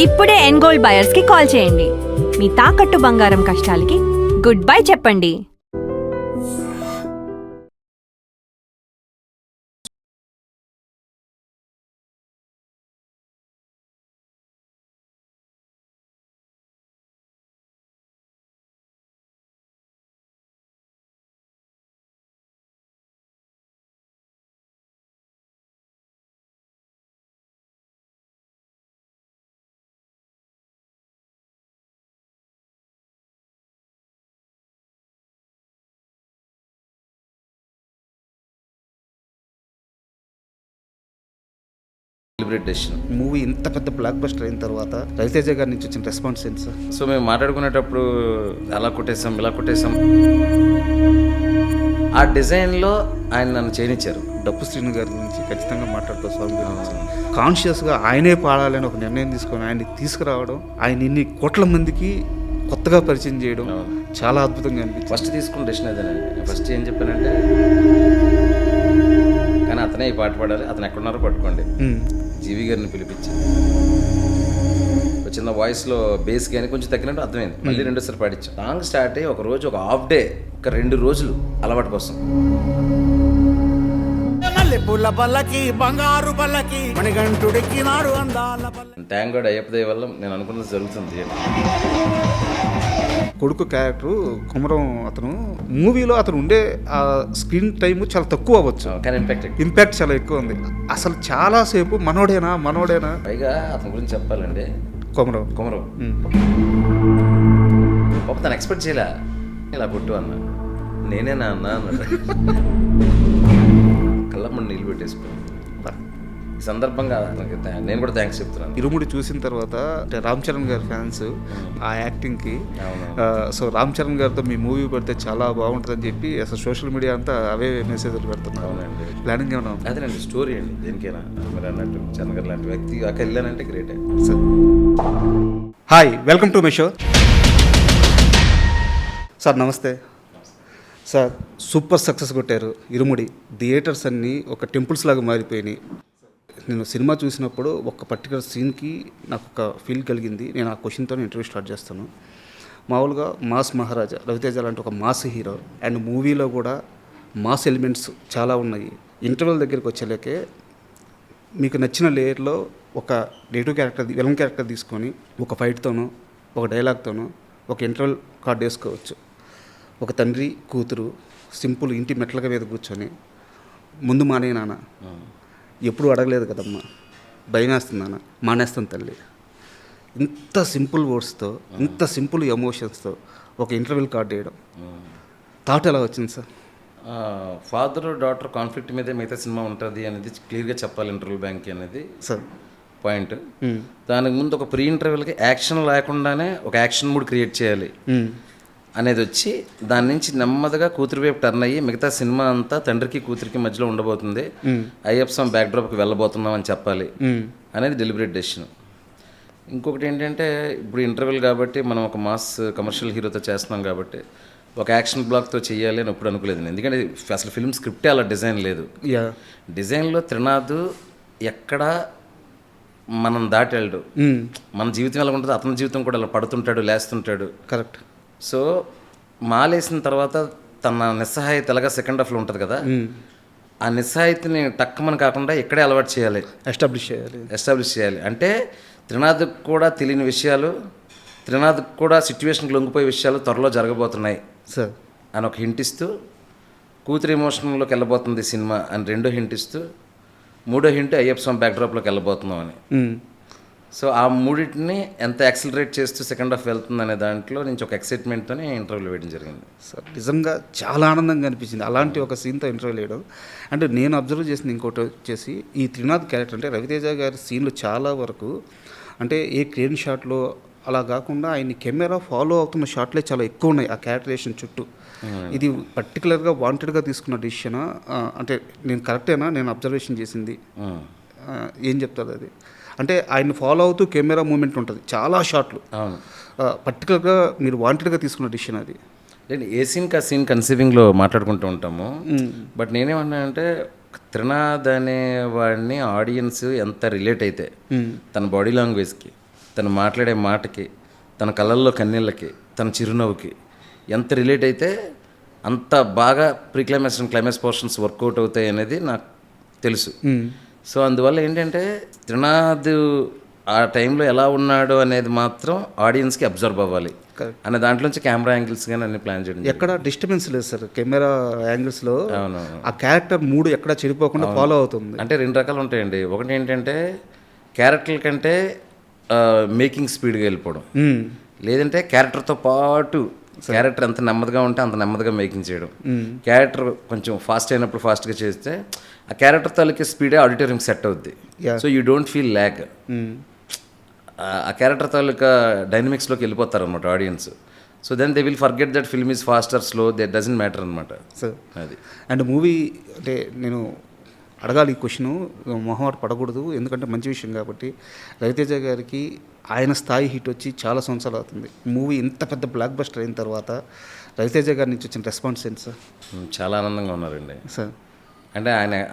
ఇప్పుడే ఎన్గోల్డ్ బయర్స్ కి కాల్ చేయండి. మీ తాకట్టు బంగారం కష్టాలకి గుడ్ బై చెప్పండి. మూవీ ఇంత పెద్ద బ్లాక్ బస్టర్ అయిన తర్వాత రవితేజ గారి నుంచి వచ్చిన రెస్పాన్స్ ఏంటి సార్? సో మేము మాట్లాడుకునేటప్పుడు అలా కొట్టేసాం ఇలా కొట్టేసాం, ఆ డిజైన్లో ఆయన నన్ను చేయనిచ్చారు. డప్పు శ్రీను గారి గురించి ఖచ్చితంగా మాట్లాడుతూ స్వామి కాన్షియస్గా ఆయనే పాడాలని ఒక నిర్ణయం తీసుకొని ఆయన్ని తీసుకురావడం, ఆయన ఇన్ని కోట్ల మందికి కొత్తగా పరిచయం చేయడం చాలా అద్భుతంగా అనిపించింది. ఫస్ట్ తీసుకున్న డెసిషన్ అదేనండి. నేను ఫస్ట్ ఏం చెప్పానంటే, కానీ అతనే ఈ పాట పాడాలి, అతను ఎక్కడున్నారో పట్టుకోండి. జీవి గారిని పిలిపించి చిన్న వాయిస్లో బేస్ కానీ కొంచెం తగ్గినట్టు అర్థమైంది. మళ్ళీ రెండోసారి పాడించాం. సాంగ్ స్టార్ట్ అయ్యి ఒక రోజు ఒక హాఫ్ డే, ఒక 2 రోజులు అలవాటు కోసం. థ్యాంక్ గాడ్ అయ్యప్ప దయ వల్ల నేను అనుకున్నది జరుగుతుంది. కొడుకు క్యారెక్టర్ కుమరం అతను మూవీలో అతను ఉండే ఆ స్క్రీన్ టైం చాలా తక్కువ అవ్వచ్చు, కానీ ఇంపాక్ట్ చాలా ఎక్కువ ఉంది. అసలు చాలాసేపు మనోడేనా పైగా అతని గురించి చెప్పాలండి. కుమరం పాప తను ఎక్స్పెక్ట్ చేయలే, ఇలా కొట్టు అన్న, నేనేనా అన్నా అన్నాడు. కళ్ళమ్మని నీళ్ళు పెట్టేసుకున్నాను. ఈ సందర్భంగా నేను కూడా థ్యాంక్స్ చెప్తున్నాను. ఇరుముడి చూసిన తర్వాత అంటే రామ్ చరణ్ గారి ఫ్యాన్స్ ఆ యాక్టింగ్కి, సో రామ్ చరణ్ గారితో మీ మూవీ పెడితే చాలా బాగుంటుందని చెప్పి అసలు సోషల్ మీడియా అంతా అవే మెసేజ్లు పెడుతున్నారు. అవునండి, ప్లానింగ్ ఏమన్నా? అదేనండి స్టోరీ అండి. దేనికైనా మీరు అన్నట్టు చరణ్ గారు లాంటి వ్యక్తి అక్కడ వెళ్ళానంటే great. Hi, welcome to my show. Sir నమస్తే. సార్ సూపర్ సక్సెస్ కొట్టారు ఇరుముడి. థియేటర్స్ అన్నీ ఒక టెంపుల్స్ లాగా మారిపోయినాయి. నేను సినిమా చూసినప్పుడు ఒక పర్టికులర్ సీన్కి నాకు ఒక ఫీల్ కలిగింది. నేను ఆ క్వశ్చన్తో ఇంటర్వ్యూ స్టార్ట్ చేస్తాను. మామూలుగా మాస్ మహారాజా రవితేజ లాంటి ఒక మాస్ హీరో, అండ్ మూవీలో కూడా మాస్ ఎలిమెంట్స్ చాలా ఉన్నాయి. ఇంటర్వెల్ దగ్గరికి వచ్చేలేకే మీకు నచ్చిన లేయర్లో ఒక నెగిటివ్ క్యారెక్టర్, విలన్ క్యారెక్టర్ తీసుకొని ఒక ఫైట్తోనో ఒక డైలాగ్తోనో ఒక ఇంటర్వెల్ కార్డ్ వేసుకోవచ్చు. ఒక తండ్రి కూతురు సింపుల్ ఇంటి మెట్లక మీద కూర్చొని ముందు మానే నాన్న, ఎప్పుడు అడగలేదు కదమ్మా, భయం వేస్తుంది నాన్న, మానేస్తాను తల్లి, ఇంత సింపుల్ వర్డ్స్తో ఇంత సింపుల్ ఎమోషన్స్తో ఒక ఇంటర్వెల్ కార్డ్ వేయడం థాట్ ఎలా వచ్చింది సార్? ఫాదర్ డాటర్ కాన్ఫ్లిక్ట్ మీదే మిగతా సినిమా ఉంటుంది అనేది క్లియర్గా చెప్పాలి. ఇంటర్వ్యూ బ్యాంక్ అనేది సార్ పాయింట్. దానికి ముందు ఒక ప్రీ ఇంటర్వ్యూలకి యాక్షన్ లేకుండానే ఒక యాక్షన్ మూడ్ క్రియేట్ చేయాలి అనేది వచ్చి, దాని నుంచి నెమ్మదిగా కూతురు వైపు టర్న్ అయ్యి మిగతా సినిమా అంతా తండ్రికి కూతురికి మధ్యలో ఉండబోతుంది, అయ్యప్ప స్వామి బ్యాక్డ్రాప్కి వెళ్ళబోతున్నాం అని చెప్పాలి అనేది డెలిబరేట్ డెసిషన్. ఇంకొకటి ఏంటంటే, ఇప్పుడు ఇంటర్వెల్ కాబట్టి మనం ఒక మాస్ కమర్షియల్ హీరోతో చేస్తున్నాం కాబట్టి ఒక యాక్షన్ బ్లాక్తో చేయాలి అని ఎప్పుడు అనుకోలేదు. ఎందుకంటే అసలు ఫిల్మ్ స్క్రిప్టే అలా డిజైన్ లేదు. డిజైన్లో త్రినాథ్ ఎక్కడ మనం దాటి వెళ్ళడు. మన జీవితం ఎలా ఉంటుంది, అతని జీవితం కూడా అలా పడుతుంటాడు, లేస్తుంటాడు. కరెక్ట్. సో మాలేసిన తర్వాత తన నిస్సహాయత ఎలాగా సెకండ్ హాఫ్లో ఉంటుంది కదా, ఆ నిస్సహాయతని టక్కమని కాకుండా ఇక్కడే అలవాటు చేయాలి, ఎస్టాబ్లిష్ చేయాలి. అంటే త్రినాథ్కి కూడా తెలియని విషయాలు, త్రినాథ్కి కూడా సిచ్యువేషన్కి లొంగిపోయే విషయాలు త్వరలో జరగబోతున్నాయి సార్ అని ఒక హింట్ ఇస్తూ, కూతురు ఎమోషన్లోకి వెళ్ళబోతుంది సినిమా అని 2వ హింట్ ఇస్తూ, 3వ హింట్ అయ్యప్ప స్వామి బ్యాక్డ్రాప్లోకి వెళ్ళబోతున్నాం అని. సో ఆ మూడింటిని ఎంత యాక్సిలరేట్ చేస్తూ సెకండ్ హాఫ్ వెళ్తుంది అనే దాంట్లో నుంచి ఒక ఎక్సైట్మెంట్తోనే ఇంటర్వ్యూలు వేయడం జరిగింది సార్. నిజంగా చాలా ఆనందంగా అనిపించింది అలాంటి ఒక సీన్తో ఇంటర్వ్యూ వేయడం. అంటే నేను అబ్జర్వ్ చేసిన ఇంకోటి వచ్చేసి, ఈ త్రినాథ్ క్యారెక్టర్ అంటే రవితేజ గారి సీన్లు చాలా వరకు అంటే ఏ క్రేన్ షాట్లో అలా కాకుండా ఆయన్ని కెమెరా ఫాలో అవుతున్న షాట్లే చాలా ఎక్కువ ఉన్నాయి ఆ క్యారెక్టరేషన్ చుట్టూ. ఇది పర్టికులర్గా వాంటెడ్గా తీసుకున్న డిసిషనా? అంటే నేను కరెక్టేనా నేను అబ్జర్వేషన్ చేసింది? ఏం చెప్తారు అది? అంటే ఆయన ఫాలో అవుతూ కెమెరా మూమెంట్ ఉంటుంది చాలా షాట్లు. పర్టికులర్గా మీరు వాంటెడ్గా తీసుకున్న డిసిషన్ అది? నేను ఏ సీన్ కా సీన్ కన్సీవింగ్లో మాట్లాడుకుంటూ ఉంటాము. బట్ నేనేమన్నానంటే, త్రినాథ్ అనే వాడిని ఆడియన్స్ ఎంత రిలేట్ అయితే తన బాడీ లాంగ్వేజ్కి, తను మాట్లాడే మాటకి, తన కళ్ళల్లో కన్నీళ్ళకి, తన చిరునవ్వుకి ఎంత రిలేట్ అయితే అంత బాగా ప్రీక్లైమాక్స్ అండ్ క్లైమాక్స్ పోర్షన్స్ వర్కౌట్ అవుతాయి అనేది నాకు తెలుసు. సో అందువల్ల ఏంటంటే త్రినాథ్ ఆ టైంలో ఎలా ఉన్నాడు అనేది మాత్రం ఆడియన్స్కి అబ్జర్వ్ అవ్వాలి అనే దాంట్లోంచి కెమెరా యాంగిల్స్ కానీ అన్ని ప్లాన్ చేయడం. ఎక్కడ డిస్టర్బెన్స్ లేదు సార్ కెమెరా యాంగిల్స్లో. అవును, ఆ క్యారెక్టర్ మూడు ఎక్కడ చెడిపోకుండా ఫాలో అవుతుంది. అంటే రెండు రకాలు ఉంటాయండి. ఒకటి ఏంటంటే క్యారెక్టర్ కంటే మేకింగ్ స్పీడ్గా వెళ్ళిపోవడం, లేదంటే క్యారెక్టర్తో పాటు క్యారెక్టర్ ఎంత నెమ్మదిగా ఉంటే అంత నెమ్మదిగా మేకింగ్ చేయడం. క్యారెక్టర్ కొంచెం ఫాస్ట్ అయినప్పుడు ఫాస్ట్గా చేస్తే ఆ క్యారెక్టర్ తాలూకే స్పీడే ఆడిటోరియం సెట్ అవుద్ది. So you don't feel lag. ఆ క్యారెక్టర్ తాలూకా డైనమిక్స్లోకి వెళ్ళిపోతారు అనమాట audience. So then they will forget that film is faster slow they doesn't matter అనమాట. సార్ అది. అండ్ మూవీ అంటే నేను అడగాలి ఈ క్వశ్చను, మొహమాట పడకూడదు ఎందుకంటే మంచి విషయం కాబట్టి. రవితేజ గారికి ఆయన స్థాయి హిట్ వచ్చి చాలా సంవత్సరాలు అవుతుంది. మూవీ ఇంత పెద్ద బ్లాక్ బస్టర్ అయిన తర్వాత రవితేజ గారి నుంచి వచ్చిన రెస్పాన్స్ ఏంటి సార్? చాలా ఆనందంగా ఉన్నారండి సార్. అంటే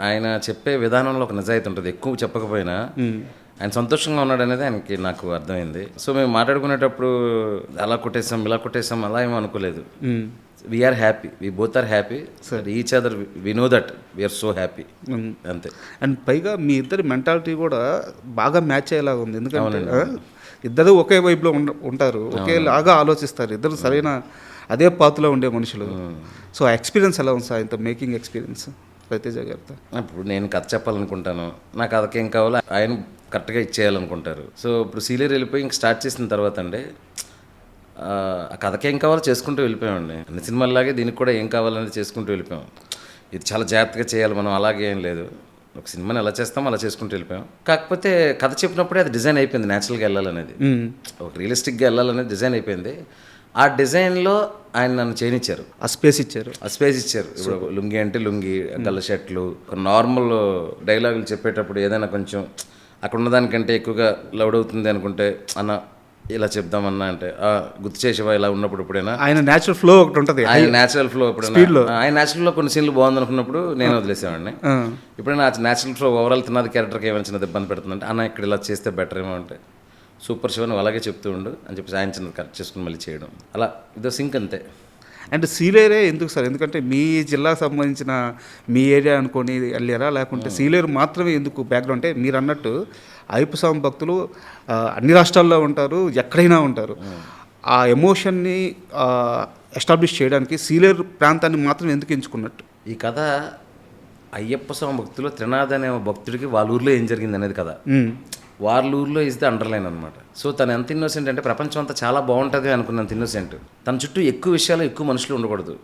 ఆయన చెప్పే విధానంలో ఒక నిజాయితీ ఉంటుంది. ఎక్కువ చెప్పకపోయినా ఆయన సంతోషంగా ఉన్నాడు అనేది ఆయనకి నాకు అర్థమైంది. సో మేము మాట్లాడుకునేటప్పుడు అలా కొట్టేసాం ఇలా కొట్టేసాం అలా ఏమో అనుకోలేదు. We are happy, we both are happy, each other we know that we are so happy, అంతే. అండ్ పైగా మీ ఇద్దరి మెంటాలిటీ కూడా బాగా మ్యాచ్ అయ్యేలాగా ఉంది. ఎందుకంటే ఇద్దరు ఒకే వైపులో ఉంటారు, ఒకేలాగా ఆలోచిస్తారు, ఇద్దరు సరైన అదే పాత్రలో ఉండే మనుషులు. సో ఆ ఎక్స్పీరియన్స్ ఎలా ఉంది సార్ ఇంత మేకింగ్ ఎక్స్పీరియన్స్ రవితేజ గారితో? ఇప్పుడు నేను కథ చెప్పాలనుకుంటాను, నా కథకి ఏం కావాలో ఆయన కరెక్ట్గా ఇచ్చేయాలనుకుంటారు. సో ఇప్పుడు సీలియర్ వెళ్ళిపోయి ఇంక స్టార్ట్ చేసిన తర్వాత అండి ఆ కథకి ఏం కావాలో చేసుకుంటూ వెళ్ళిపోయామండి. అన్ని సినిమాల్లాగే దీనికి కూడా ఏం కావాలనేది చేసుకుంటూ వెళ్ళిపోయాం. ఇది చాలా జాగ్రత్తగా చేయాలి మనం, అలాగే ఏం లేదు, ఒక సినిమాని ఎలా చేస్తామో అలా చేసుకుంటూ వెళ్ళిపోయాం. కాకపోతే కథ చెప్పినప్పుడే అది డిజైన్ అయిపోయింది, న్యాచురల్గా వెళ్ళాలనేది, ఒక రియలిస్టిక్గా వెళ్ళాలనేది డిజైన్ అయిపోయింది. ఆ డిజైన్లో ఆయన నన్ను చేయనిచ్చారు, ఆ స్పేస్ ఇచ్చారు. ఇప్పుడు లుంగి అంటే లుంగి, గల్ల షర్ట్లు, ఒక నార్మల్ డైలాగులు చెప్పేటప్పుడు ఏదైనా కొంచెం అక్కడ ఉన్నదానికంటే ఎక్కువగా లౌడ్ అవుతుంది అనుకుంటే అన్న ఇలా చెప్దామన్నా అంటే గుర్తు చేసేవా ఇలా ఉన్నప్పుడు ఎప్పుడైనా ఆయన న్యాచురల్ ఫ్లో ఒకటి ఉంటుంది, ఆయన న్యాచురల్ ఫ్లో ఎప్పుడైనా ఆయన న్యాచురల్ ఫ్లో కొన్ని సీన్లు బాగుంది అనుకున్నప్పుడు నేను వదిలేసేవాడిని. ఎప్పుడైనా న్యాచురల్ ఫ్లో ఓవరాల్ తిన్నది క్యారెక్టర్కి ఏమైనా చిన్నది ఇబ్బంది పెడుతుందంటే అన్న ఇక్కడ ఇలా చేస్తే బెటర్ ఏమో అంటే సూపర్ శివ నువ్వు అలాగే చెప్తూ ఉండు అని చెప్పి ఆయన చిన్నది కరెక్ట్ చేసుకుని మళ్ళీ చేయడం, అలా ఇదో సింక్ అంతే. అండ్ సీలేరే ఎందుకు సార్? ఎందుకంటే మీ జిల్లాకు సంబంధించిన మీ ఏరియా అనుకొని వెళ్ళారా, లేకుంటే సీలేరు మాత్రమే ఎందుకు బ్యాక్గ్రౌండ్? అంటే మీరు అన్నట్టు అయ్యప్ప స్వామి భక్తులు అన్ని రాష్ట్రాల్లో ఉంటారు, ఎక్కడైనా ఉంటారు. ఆ ఎమోషన్ని ఎస్టాబ్లిష్ చేయడానికి సీలేరు ప్రాంతాన్ని మాత్రం ఎందుకు ఎంచుకున్నట్టు? ఈ కథ అయ్యప్ప స్వామి భక్తులు త్రినాథ్ అనే భక్తుడికి వాళ్ళ ఊర్లో ఏం జరిగింది అనేది కదా, వాళ్ళ ఊర్లో ఇస్ ది అండర్లైన్ అనమాట. సో తను ఎంత ఇన్నోసెంట్ అంటే ప్రపంచం అంతా చాలా బాగుంటుంది అనుకున్నంత ఇన్నోసెంట్. తన చుట్టూ ఎక్కువ విషయాలు ఎక్కువ మనుషులు ఉండకూడదు,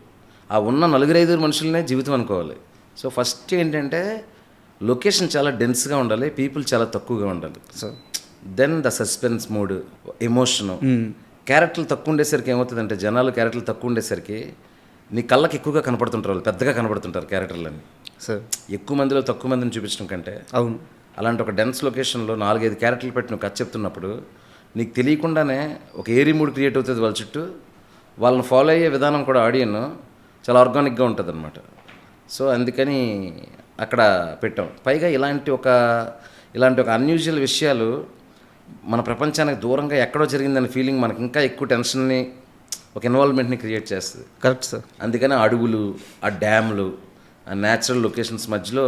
ఆ ఉన్న 4-5 మనుషులనే జీవితం అనుకోవాలి. సో ఫస్ట్ ఏంటంటే లొకేషన్ చాలా డెన్స్గా ఉండాలి, పీపుల్ చాలా తక్కువగా ఉండాలి. So then the suspense mood, emotion. క్యారెక్టర్లు తక్కువ ఉండేసరికి ఏమవుతుందంటే జనాలు క్యారెక్టర్లు తక్కువ ఉండేసరికి నీ కళ్ళకి ఎక్కువగా కనపడుతుంటారు, వాళ్ళు పెద్దగా కనపడుతుంటారు క్యారెక్టర్లని. సార్ ఎక్కువ మందిలో తక్కువ మందిని చూపించడం కంటే అవును, అలాంటి ఒక డెన్స్ లొకేషన్లో 4-5 క్యారెక్టర్లు పెట్టి నువ్వు కథ చెప్తున్నప్పుడు నీకు తెలియకుండానే ఒక ఏరీ మూడ్ క్రియేట్ అవుతుంది వాళ్ళ చుట్టూ. వాళ్ళని ఫాలో అయ్యే విధానం కూడా ఆడియన్ చాలా ఆర్గానిక్గా ఉంటుంది అనమాట. సో అందుకని అక్కడ పెట్టాం. పైగా ఇలాంటి ఒక అన్యూజువల్ విషయాలు మన ప్రపంచానికి దూరంగా ఎక్కడో జరిగిందనే ఫీలింగ్ మనకి ఇంకా ఎక్కువ టెన్షన్ని, ఒక ఇన్వాల్వ్మెంట్ని క్రియేట్ చేస్తుంది. Correct sir. అందుకని అడవులు, ఆ డ్యామ్లు, ఆ న్యాచురల్ లొకేషన్స్ మధ్యలో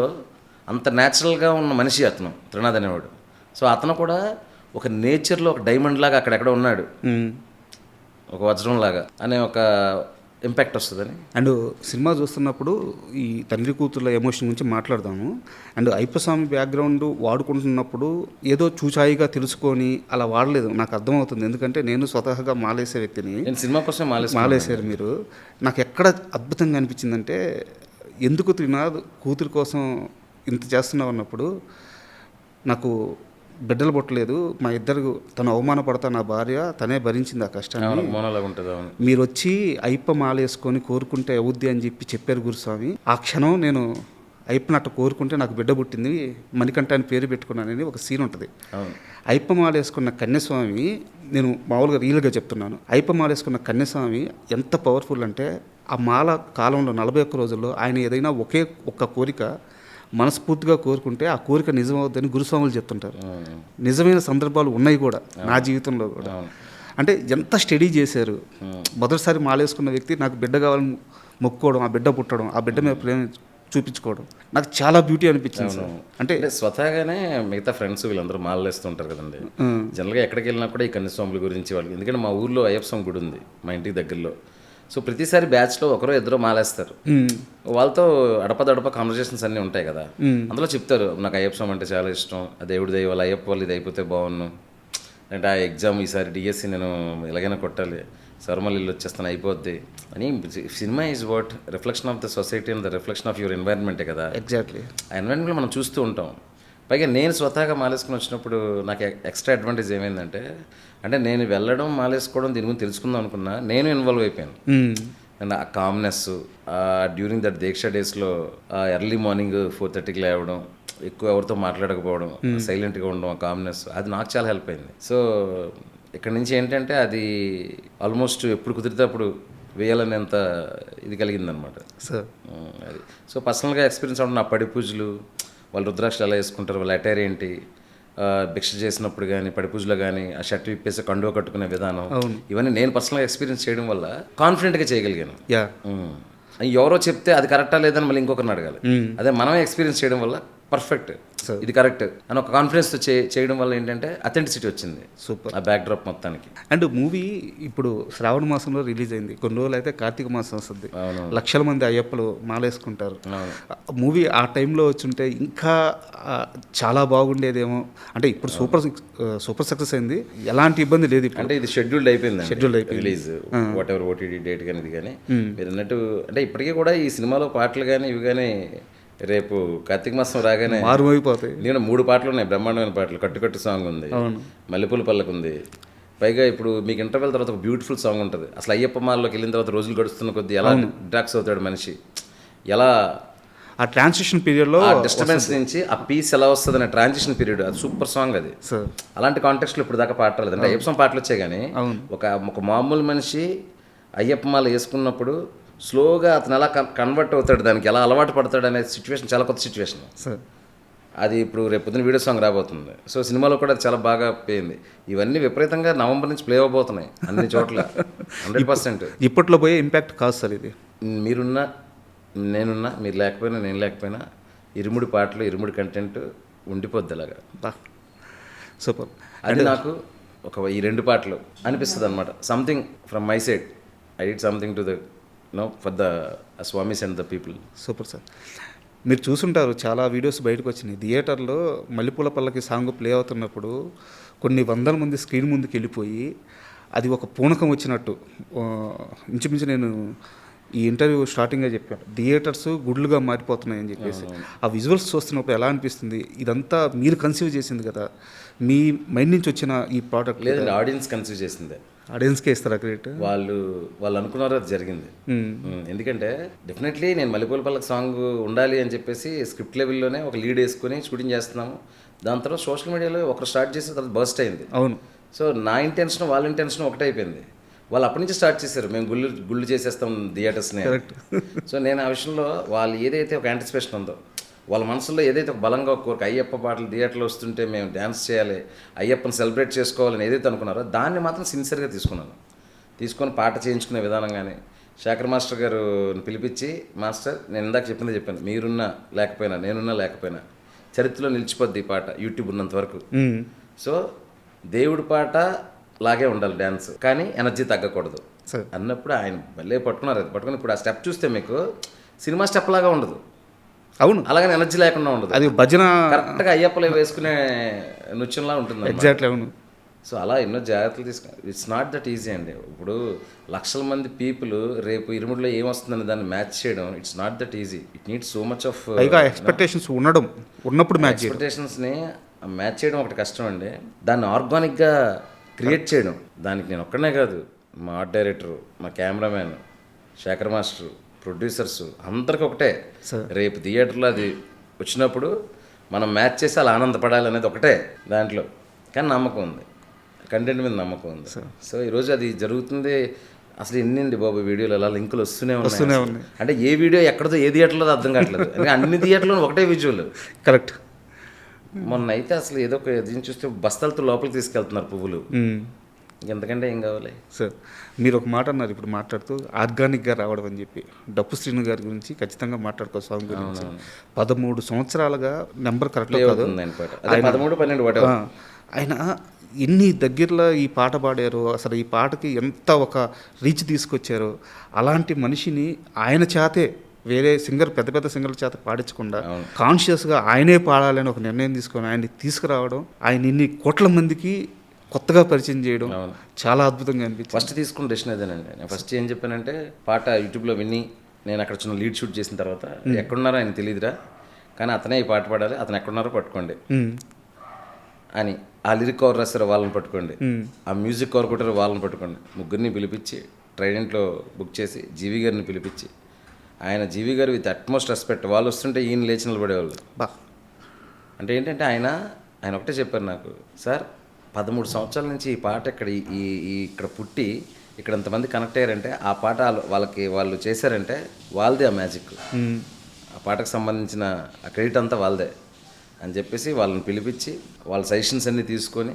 అంత న్యాచురల్గా ఉన్న మనిషి అతను త్రినాథ్ అనేవాడు. సో అతను కూడా ఒక నేచర్లో ఒక డైమండ్ లాగా అక్కడెక్కడ ఉన్నాడు, ఒక వజ్రం లాగా అనే ఒక ఇంపాక్ట్ వస్తుందని. అండ్ సినిమా చూస్తున్నప్పుడు ఈ తండ్రి కూతుర్ల ఎమోషన్ గురించి మాట్లాడదాము. అండ్ అయ్యప్పస్వామి బ్యాక్గ్రౌండ్ వాడుకుంటున్నప్పుడు ఏదో చూచాయిగా తెలుసుకొని అలా వాడలేదు, నాకు అర్థమవుతుంది. ఎందుకంటే నేను స్వతహాగా మాలేసే వ్యక్తిని. నేను సినిమా కోసం మాలేసారు మీరు. నాకు ఎక్కడ అద్భుతంగా అనిపించిందంటే ఎందుకు త్రినాథ్ కూతురు కోసం ఇంత చేస్తున్నావు అన్నప్పుడు నాకు బిడ్డలు పుట్టలేదు, మా ఇద్దరు తను అవమానపడతా నా భార్య తనే భరించింది ఆ కష్టాన్ని. మీరు వచ్చి అయ్యప్ప మాల వేసుకొని కోరుకుంటే అవుద్ది అని చెప్పారు గురుస్వామి. ఆ క్షణం నేను అయ్యప్పని అట్ట కోరుకుంటే నాకు బిడ్డ పుట్టింది, మణికంఠ అని పేరు పెట్టుకున్నానని ఒక సీన్ ఉంటుంది. అయ్యప్ప మాల వేసుకున్న కన్యస్వామి, నేను మామూలుగా రియల్గా చెప్తున్నాను, అయ్యప్ప మాల వేసుకున్న కన్యస్వామి ఎంత పవర్ఫుల్ అంటే ఆ మాల కాలంలో 41 రోజుల్లో ఆయన ఏదైనా ఒక్క కోరిక మనస్ఫూర్తిగా కోరుకుంటే ఆ కోరిక నిజం అవుద్దని గురుస్వాములు చెప్తుంటారు. నిజమైన సందర్భాలు ఉన్నాయి కూడా నా జీవితంలో కూడా. అంటే ఎంత స్టడీ చేశారు. మొదటిసారి మాలేసుకున్న వ్యక్తి నాకు బిడ్డ కావాలని మొక్కుకోవడం, ఆ బిడ్డ పుట్టడం, ఆ బిడ్డ మీద ప్రేమ చూపించుకోవడం నాకు చాలా బ్యూటీ అనిపించింది సార్. అంటే స్వతహాగానే మిగతా ఫ్రెండ్స్ వీళ్ళందరూ మాలలేస్తుంటారు కదండి. జనరల్గా ఎక్కడికి వెళ్ళినా కూడా ఈ కన్యాస్వాముల గురించి వాళ్ళకి, ఎందుకంటే మా ఊర్లో అయ్యప్ప స్వామి గుడి ఉంది మా ఇంటికి దగ్గరలో. సో ప్రతిసారి బ్యాచ్లో ఒకరో ఇద్దరు మాలేస్తారు. వాళ్ళతో అడపదడప కాన్వర్జేషన్స్ అన్నీ ఉంటాయి కదా. అందులో చెప్తారు నాకు అయ్యప్ప స్వామి అంటే చాలా ఇష్టం, ఆ దేవుడి దయ వల్ల అయ్యప్ప వాళ్ళు ఇది అయిపోతే బాగున్నాను, అంటే ఆ ఎగ్జామ్ ఈసారి డిఎస్సి నేను ఎలాగైనా కొట్టాలి, సర్మల్ ఇల్లు వచ్చేస్తాను అయిపోద్ది అని. Cinema is what reflection of the society and the reflection of your ఎన్వైరన్మెంటే కదా. ఎగ్జాక్ట్లీ. ఆ ఎన్వైరన్మెంట్ మనం చూస్తూ ఉంటాం. పైగా నేను స్వతహాగా మాలేసుకుని వచ్చినప్పుడు నాకు ఎక్స్ట్రా అడ్వాంటేజ్ ఏమైందంటే, అంటే నేను వెళ్ళడం మాలేసుకోవడం దీని గురించి తెలుసుకుందాం అనుకున్నా, నేను ఇన్వాల్వ్ అయిపోయాను. అండ్ ఆ కామ్నెస్ డ్యూరింగ్ దట్ దీక్ష డేస్లో ఎర్లీ మార్నింగ్ 4:30కి లేవడం, ఎక్కువ ఎవరితో మాట్లాడకపోవడం, సైలెంట్గా ఉండడం, ఆ కామ్నెస్ అది నాకు చాలా హెల్ప్ అయింది. సో ఇక్కడ నుంచి ఏంటంటే అది ఆల్మోస్ట్ ఎప్పుడు కుదిరితే అప్పుడు వేయాలనేంత ఇది కలిగిందనమాట సార్. అది సో పర్సనల్గా ఎక్స్పీరియన్స్ అవ్వడం. నా పడి పూజలు, వాళ్ళు రుద్రాక్షలు ఎలా వేసుకుంటారు, వాళ్ళ అటైర్ ఏంటి, భిక్ష చేసినప్పుడు కానీ పడి పూజలో కానీ ఆ షర్ట్ విప్పేసి కండువ కట్టుకునే విధానం, ఇవన్నీ నేను పర్సనల్గా ఎక్స్పీరియన్స్ చేయడం వల్ల కాన్ఫిడెంట్గా చేయగలిగాను. ఎవరో చెప్తే అది కరెక్టా లేదని మళ్ళీ ఇంకొకరిని అడగాలి. అదే మనమే ఎక్స్పీరియన్స్ చేయడం వల్ల పర్ఫెక్ట్ ఇది కరెక్ట్ అని ఒక కాన్ఫిడెన్స్తో చేయడం వల్ల ఏంటంటే అథెంటిసిటీ వచ్చింది. సూపర్. ఆ బ్యాక్ డ్రాప్ మొత్తానికి. అండ్ మూవీ ఇప్పుడు శ్రావణ మాసంలో రిలీజ్ అయింది, కొన్ని రోజులు అయితే కార్తీక మాసం వస్తుంది, లక్షల మంది అయ్యప్పలు మాలేసుకుంటారు. మూవీ ఆ టైంలో వచ్చుంటే ఇంకా చాలా బాగుండేదేమో. అంటే ఇప్పుడు సూపర్ సక్సెస్ అయింది, ఎలాంటి ఇబ్బంది లేదు. అంటే ఇది షెడ్యూల్డ్ అయిపోయింది release, what ever OTT date కానీ ఇది కానీ మీరు అన్నట్టు. అంటే ఇప్పటికీ కూడా ఈ సినిమాలో పాటలు కానీ ఇవి కానీ రేపు కార్తీక మాసం రాగానే మారుమైపోతాయి. నేను 3 పాటలు ఉన్నాయి, బ్రహ్మాండమైన పాటలు. కట్టు సాంగ్ ఉంది, మల్లెపూల పల్లకి ఉంది. పైగా ఇప్పుడు మీకు ఇంటర్వెల్ తర్వాత ఒక బ్యూటిఫుల్ సాంగ్ ఉంటుంది. అసలు అయ్యప్ప మాల్లోకి వెళ్ళిన తర్వాత రోజులు గడుస్తున్న కొద్దీ ఎలా డ్రాక్స్ అవుతాడు మనిషి, ఎలా ఆ ట్రాన్సిషన్ పీరియడ్లో డిస్టర్బెన్స్ నుంచి ఆ పీస్ ఎలా వస్తుంది అనే ట్రాన్సిషన్ పీరియడ్, అది సూపర్ సాంగ్ అది. అలాంటి కాంటెక్స్లో ఇప్పుడు దాకా పాట రాలేదు. అంటే అయ్యప్ప స్వామి పాటలు వచ్చాయి కానీ ఒక మామూలు మనిషి అయ్యప్ప మాల వేసుకున్నప్పుడు స్లోగా అతను ఎలా కన్వర్ట్ అవుతాడు, దానికి ఎలా అలవాటు పడతాడు అనే సిచ్యువేషన్ చాలా కొత్త సిచ్యువేషన్. అది ఇప్పుడు రేపు పొద్దున వీడియో సాంగ్ రాబోతుంది. సో సినిమాలో కూడా అది చాలా బాగా పోయింది. ఇవన్నీ విపరీతంగా నవంబర్ నుంచి ప్లే అవబోతున్నాయి అన్ని చోట్ల 100%. ఇప్పట్లో పోయే ఇంపాక్ట్ కాదు సార్ ఇది. మీరున్నా నేనున్నా, మీరు లేకపోయినా నేను లేకపోయినా, ఇరుముడి పాటలు ఇరుముడి కంటెంట్ ఉండిపోద్ది అలాగా. సూపర్. అది నాకు ఈ 2 పాటలు అనిపిస్తుంది అనమాట. Something from my side, I did something to the for the Swami's and the people. Super sir. మీరు చూసుంటారు చాలా వీడియోస్ బయటకు వచ్చినాయి. థియేటర్లో మల్లెపూల పల్లకి సాంగ్ ప్లే అవుతున్నప్పుడు కొన్ని వందల మంది స్క్రీన్ ముందుకు వెళ్ళిపోయి అది ఒక పూనకం వచ్చినట్టు. ఇంచుమించు నేను ఈ ఇంటర్వ్యూ స్టార్టింగ్గా చెప్పాను, థియేటర్స్ గుడ్లుగా మారిపోతున్నాయని చెప్పేసి. ఆ విజువల్స్ చూస్తున్నప్పుడు ఎలా అనిపిస్తుంది? ఇదంతా మీరు కన్సీవ్ చేసింది కదా, మీ మైండ్ నుంచి వచ్చిన ఈ ప్రోడక్ట్? లేదండి, ఆడియన్స్ కన్సీవ్ చేసిందే. ఆడియన్స్కే ఇస్తారా క్రెడిట్? వాళ్ళు అనుకున్నారు అది జరిగింది. ఎందుకంటే డెఫినెట్లీ నేను మల్లెపూల పల్లకి సాంగ్ ఉండాలి అని చెప్పేసి స్క్రిప్ట్ లెవెల్లోనే ఒక లీడ్ వేసుకొని షూటింగ్ చేస్తున్నాము. దాని తర్వాత సోషల్ మీడియాలో ఒకరు స్టార్ట్ చేసి తర్వాత బర్స్ట్ అయింది. అవును. సో నా ఇంటెన్షన్ వాళ్ళ ఇంటెన్షన్ ఒకటే అయిపోయింది. వాళ్ళు అప్పటి నుంచి స్టార్ట్ చేశారు, మేము గుళ్ళు చేసేస్తాం థియేటర్స్ని. సో నేను ఆ విషయంలో వాళ్ళు ఏదైతే ఒక యాంటిసిపేషన్ ఉందో, వాళ్ళ మనసులో ఏదైతే ఒక బలంగా ఒక కోరిక, అయ్యప్ప పాటలు థియేటర్లో వస్తుంటే మేము డ్యాన్స్ చేయాలి, అయ్యప్పని సెలబ్రేట్ చేసుకోవాలని ఏదైతే అనుకున్నారో దాన్ని మాత్రం సిన్సియర్గా తీసుకొని పాట చేయించుకునే విధానం. కానీ శేఖర్ మాస్టర్ గారు పిలిపించి, మాస్టర్ నేను ఇందాక చెప్పాను, మీరున్నా లేకపోయినా నేనున్నా లేకపోయినా చరిత్రలో నిలిచిపోద్ది ఈ పాట యూట్యూబ్ ఉన్నంత వరకు. సో దేవుడి పాట లాగే ఉండాలి డ్యాన్స్, కానీ ఎనర్జీ తగ్గకూడదు అన్నప్పుడు ఆయన భలే పట్టుకున్నారు. అది పట్టుకుని ఇప్పుడు ఆ స్టెప్ చూస్తే మీకు సినిమా స్టెప్ లాగా ఉండదు. అవును, అలాగని ఎనర్జీ లేకుండా ఉండదు. అది భజన కరెక్ట్గా అయ్యప్పలే వేసుకునే నృత్యంలా ఉంటుంది. ఎగ్జాక్ట్లీ. అవును. సో అలా ఎన్నో జాగ్రత్తలు ఇట్స్ నాట్ దట్ ఈజీ అండి. ఇప్పుడు లక్షల మంది పీపుల్ రేపు ఇరుముడిలో ఏమొస్తుందని దాన్ని మ్యాచ్ చేయడం, it's not that easy. It needs so much of expectations ఉన్నప్పుడు ఎక్స్పెక్టేషన్స్ని మ్యాచ్ చేయడం ఒకటి కష్టం అండి. దాన్ని ఆర్గానిక్గా క్రియేట్ చేయడం, దానికి నేను ఒక్కనే కాదు, మా ఆర్ట్ డైరెక్టరు, మా కెమెరామ్యాన్, శేఖర్ మాస్టర్, ప్రొడ్యూసర్స్ అందరికి ఒకటే, రేపు థియేటర్లో అది వచ్చినప్పుడు మనం మ్యాచ్ చేసి అలా ఆనందపడాలి అనేది ఒకటే దాంట్లో. కానీ నమ్మకం ఉంది, కంటెంట్ మీద నమ్మకం ఉంది. సో ఈరోజు అది జరుగుతుంది. అసలు ఎన్నండి బాబు వీడియోలు అలా లింకులు వస్తూనే వస్తూనే ఉన్నాయి ఉన్నాయి. అంటే ఏ వీడియో ఎక్కడదో ఏ థియేటర్లో అర్థం కావట్లేదు అంటే అన్ని థియేటర్లో ఒకటే విజువల్. కరెక్ట్. మొన్న అయితే అసలు ఏదో ఒక దీన్ని చూస్తే బస్తాలతో లోపలికి తీసుకెళ్తున్నారు పువ్వులు. ఎంతకంటే ఏం కావాలి సార్ మీరు ఒక మాట అన్నారు ఇప్పుడు మాట్లాడుతూ ఆర్గానిక్గా రావడం అని చెప్పి. డప్పు శ్రీను గారి గురించి ఖచ్చితంగా మాట్లాడుకో సాంగ్ గురించి. 13 సంవత్సరాలుగా నెంబర్ కరెక్ట్ కాదు, 13, 12 whatever. ఆయన ఎన్ని దగ్గరలో ఈ పాట పాడారు, అసలు ఈ పాటకి ఎంత ఒక రీచ్ తీసుకొచ్చారు. అలాంటి మనిషిని ఆయన చేతే వేరే సింగర్ పెద్ద పెద్ద సింగర్ల చేత పాడించకుండా కాన్షియస్గా ఆయనే పాడాలని ఒక నిర్ణయం తీసుకొని ఆయన్ని తీసుకురావడం, ఆయన ఇన్ని కోట్ల మందికి కొత్తగా పరిచయం చేయడం చాలా అద్భుతంగా అనిపించింది. ఫస్ట్ తీసుకున్న డెసిషన్ అదేనండి. నేను ఫస్ట్ ఏం చెప్పానంటే పాట యూట్యూబ్లో విని నేను అక్కడ చిన్న లీడ్ షూట్ చేసిన తర్వాత ఎక్కడున్నారో ఆయన తెలియదురా, కానీ అతనే ఈ పాట పాడాలి, అతను ఎక్కడున్నారో పట్టుకోండి అని. ఆ లిరిక్ కవర్ రాస్తారో వాళ్ళని పట్టుకోండి, ఆ మ్యూజిక్ కవర్ కొట్టారో వాళ్ళని పట్టుకోండి. ముగ్గురిని పిలిపించి ట్రైడెంట్లో బుక్ చేసి జీవి గారిని పిలిపించి ఆయన జీవి గారు విత్ అట్మోస్ట్ రెస్పెక్ట్ వాళ్ళు వస్తుంటే ఈయన లేచి నిలబడేవాళ్ళు. అంటే ఏంటంటే ఆయన ఒకటే చెప్పారు నాకు, సార్ 13 సంవత్సరాల నుంచి ఈ పాట ఇక్కడ ఇక్కడ పుట్టి ఇక్కడ ఎంతమంది కనెక్ట్ అయ్యారంటే ఆ పాట వాళ్ళు చేశారంటే వాళ్ళదే ఆ మ్యాజిక్, ఆ పాటకు సంబంధించిన ఆ క్రెడిట్ అంతా వాళ్ళదే అని చెప్పేసి వాళ్ళని పిలిపించి వాళ్ళ సజెషన్స్ అన్నీ తీసుకొని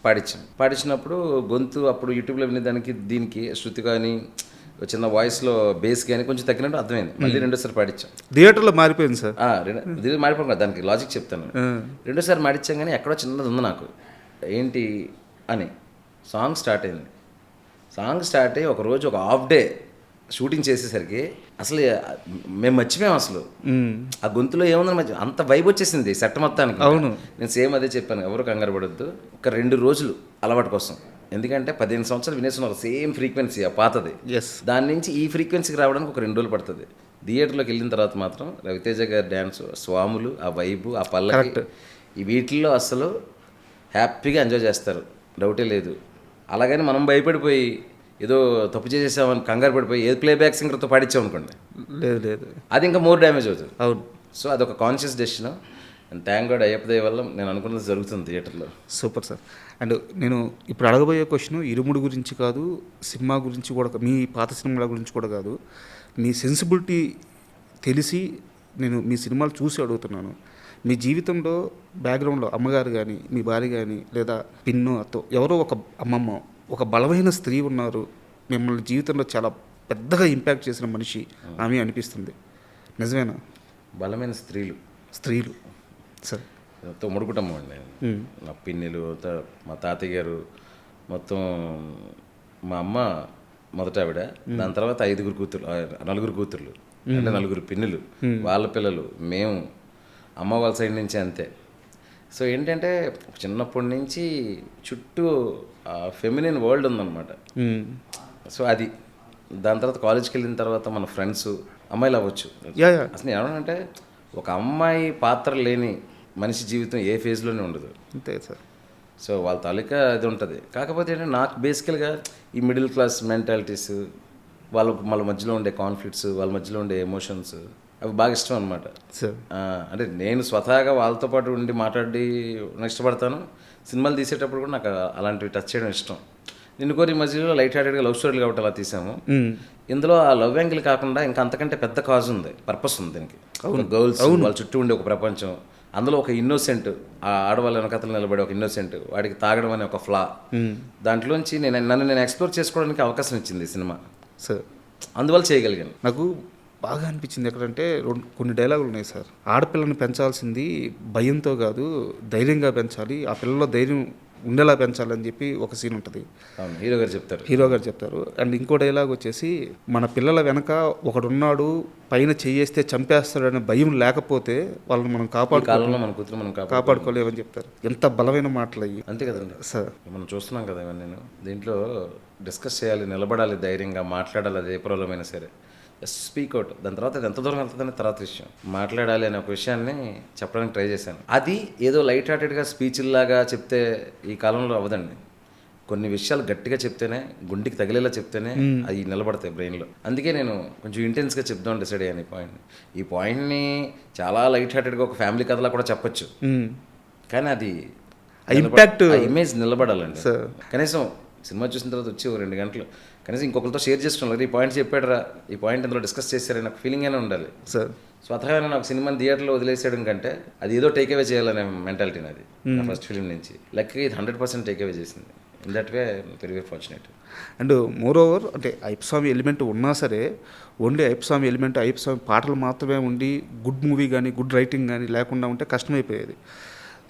పాడించినప్పుడు గొంతు అప్పుడు యూట్యూబ్లో వినేదానికి దీనికి శృతి కానీ చిన్న వాయిస్లో బేస్ కానీ కొంచెం తగ్గినట్టు అర్థమైంది. మళ్ళీ రెండోసారి పాడించాం. థియేటర్లో మారిపోయింది సార్. మారిపోయింది, దానికి లాజిక్ చెప్తాను. రెండోసారి మాడించాం కానీ ఎక్కడో చిన్నది ఉంది నాకు ఏంటి అని. సాంగ్ స్టార్ట్ అయింది. సాంగ్ స్టార్ట్ అయ్యి ఒకరోజు ఒక హాఫ్ డే షూటింగ్ చేసేసరికి అసలు మేము మర్చిపోయాం అసలు ఆ గొంతులో ఏముందని మర్చి అంత వైబ్ వచ్చేసింది సెట్ మొత్తానికి. అవును, నేను సేమ్ అదే చెప్పాను, ఎవరు కంగారు పడొద్దు, ఒక 2 రోజులు అలవాటు కోసం. ఎందుకంటే 15 సంవత్సరాలు వినేస్తున్నారు సేమ్ ఫ్రీక్వెన్సీ ఆ పాతది. దాని నుంచి ఈ ఫ్రీక్వెన్సీకి రావడానికి ఒక 2 రోజులు పడుతుంది. థియేటర్లోకి వెళ్ళిన తర్వాత మాత్రం రవితేజ గారి డ్యాన్స్, స్వాములు, ఆ వైబు, ఆ పల్లకి, ఈ వీటిల్లో అసలు హ్యాపీగా ఎంజాయ్ చేస్తారు, డౌటే లేదు. అలాగని మనం భయపడిపోయి ఏదో తప్పు చేసేసామని కంగారు పడిపోయి ఏది ప్లేబ్యాక్ సింగర్తో పాడించామనుకోండి, లేదు అది ఇంకా మోర్ డ్యామేజ్ అవుతుంది. అవును. సో అదొక conscious decision. And thank God Ayyappa దయ వల్ల నేను అనుకున్నది జరుగుతుంది థియేటర్లో. Super sir. అండ్ నేను ఇప్పుడు అడగబోయే క్వశ్చన్ ఇరుముడి గురించి కాదు, సినిమా గురించి కూడా, మీ పాత సినిమాల గురించి కూడా కాదు, మీ సెన్సిబిలిటీ తెలిసి నేను మీ సినిమాలు చూసి అడుగుతున్నాను. మీ జీవితంలో బ్యాక్గ్రౌండ్లో అమ్మగారు కానీ, మీ భార్య కానీ, లేదా పిన్ను అత్తో ఎవరో ఒక అమ్మమ్మ, ఒక బలమైన స్త్రీ ఉన్నారు, మిమ్మల్ని జీవితంలో చాలా పెద్దగా ఇంపాక్ట్ చేసిన మనిషి ఆమె అనిపిస్తుంది. నిజమేనా? బలమైన స్త్రీలు సార్ తొమ్మిడి కుటుంబం అండి. నా పిన్నిలు, మా తాతయ్య గారు, మొత్తం మా అమ్మ మొదట ఆవిడ, దాని తర్వాత 4 కూతుర్లు అంటే 4 పిన్నులు, వాళ్ళ పిల్లలు, మేము, అమ్మ వాళ్ళ సైడ్ నుంచి అంతే. సో ఏంటంటే చిన్నప్పటి నుంచి చుట్టూ ఫెమినిన్ వరల్డ్ ఉందన్నమాట. సో అది దాని తర్వాత కాలేజ్కి వెళ్ళిన తర్వాత మన ఫ్రెండ్స్ అమ్మాయిలు అవ్వచ్చు. అసలు ఏమనంటే ఒక అమ్మాయి పాత్ర లేని మనిషి జీవితం ఏ ఫేజ్లోనే ఉండదు. అంతే సార్. సో వాళ్ళ తాలూకా అది ఉంటుంది. కాకపోతే ఏంటంటే నాకు బేసికల్గా ఈ మిడిల్ క్లాస్ మెంటాలిటీస్, వాళ్ళ మధ్యలో ఉండే కాన్ఫ్లిక్ట్స్, వాళ్ళ మధ్యలో ఉండే ఎమోషన్స్ అవి బాగా ఇష్టం అనమాట. అంటే నేను స్వతహాగా వాళ్ళతో పాటు ఉండి మాట్లాడి ఇష్టపడతాను. సినిమాలు తీసేటప్పుడు కూడా నాకు అలాంటివి టచ్ చేయడం ఇష్టం. నిన్ను కోరి మధ్యలో లైట్ హార్టెడ్గా లవ్ స్టోరీలు కాబట్టి అలా తీసాము. ఇందులో ఆ లవ్ యాంగిల్ కాకుండా ఇంకా అంతకంటే పెద్ద కాజ్ ఉంది, పర్పస్ ఉంది దీనికి. గర్ల్స్, వాళ్ళ చుట్టూ ఉండే ఒక ప్రపంచం, అందులో ఒక ఇన్నోసెంట్, ఆ ఆడవాళ్ళ వెనకతలు నిలబడే ఒక ఇన్నోసెంట్, వాడికి తాగడం అనే ఒక ఫ్లా, దాంట్లోంచి నన్ను ఎక్స్ప్లోర్ చేసుకోవడానికి అవకాశం ఇచ్చింది సినిమా. సార్ అందువల్ల చేయగలిగాను. నాకు బాగా అనిపించింది ఎక్కడంటే కొన్ని డైలాగులు ఉన్నాయి సార్. ఆడపిల్లని పెంచాల్సింది భయంతో కాదు, ధైర్యంగా పెంచాలి, ఆ పిల్లలో ధైర్యం ఉండేలా పెంచాలని చెప్పి ఒక సీన్ ఉంటుంది. హీరో గారు చెప్తారు. అండ్ ఇంకో డైలాగ్ వచ్చేసి, మన పిల్లల వెనక ఒకడున్నాడు, పైన చెయ్యేస్తే చంపేస్తాడనే భయం లేకపోతే వాళ్ళని మనం కాపాడుకోలేమని చెప్తారు. ఎంత బలమైన మాటలు అయ్యి. అంతే కదండి సార్. మనం చూస్తున్నాం కదా ఇవన్నీ. నేను దీంట్లో డిస్కస్ చేయాలి, నిలబడాలి, ధైర్యంగా మాట్లాడాలి, అది ఏ ప్రాబ్లం అయినా సరే జస్ట్ స్పీక్ అవుట్. దాని తర్వాత అది ఎంత దూరం వెళ్తుందని తర్వాత విషయం, మాట్లాడాలి అనే ఒక విషయాన్ని చెప్పడానికి ట్రై చేశాను. అది ఏదో లైట్ హార్టెడ్గా స్పీచ్లాగా చెప్తే ఈ కాలంలో అవ్వదండి. కొన్ని విషయాలు గట్టిగా చెప్తేనే, గుండెకి తగిలేలా చెప్తేనే అవి నిలబడతాయి బ్రెయిన్లో. అందుకే నేను కొంచెం ఇంటెన్స్గా చెప్దామని డిసైడ్ అయ్యాను ఈ పాయింట్ని. చాలా లైట్ హార్టెడ్గా ఒక ఫ్యామిలీ కథలా కూడా చెప్పొచ్చు, కానీ అది ఇంపాక్ట్, ఇమేజ్ నిలబడాలండి. కనీసం సినిమా చూసిన తర్వాత వచ్చి 2 గంటలు కనీసం ఇంకొకరితో షేర్ చేసుకోవాలి, ఈ పాయింట్ చెప్పాడురా, ఈ పాయింట్ ఇందులో డిస్కస్ చేశారని నాకు ఫీలింగ్ అయినా ఉండాలి. సార్ స్వతహాగా నాకు సినిమాని థియేటర్లో వదిలేసేయడం కంటే అది ఏదో టేక్ అవే చేయాలనే మెంటాలిటీ నాది నా ఫస్ట్ ఫిలిం నుంచి. లక్కీ ఇది 100% టేక్ అవే చేసింది. In that way very fortunate. And more over అంటే అయ్యప్ప స్వామి ఎలిమెంట్ ఉన్నా సరే ఓన్లీ అయ్యప్ప స్వామి ఎలిమెంట్ అయ్యప్ప స్వామి పాటలు మాత్రమే ఉండి గుడ్ మూవీ కానీ గుడ్ రైటింగ్ కానీ లేకుండా ఉంటే కష్టమైపోయేది.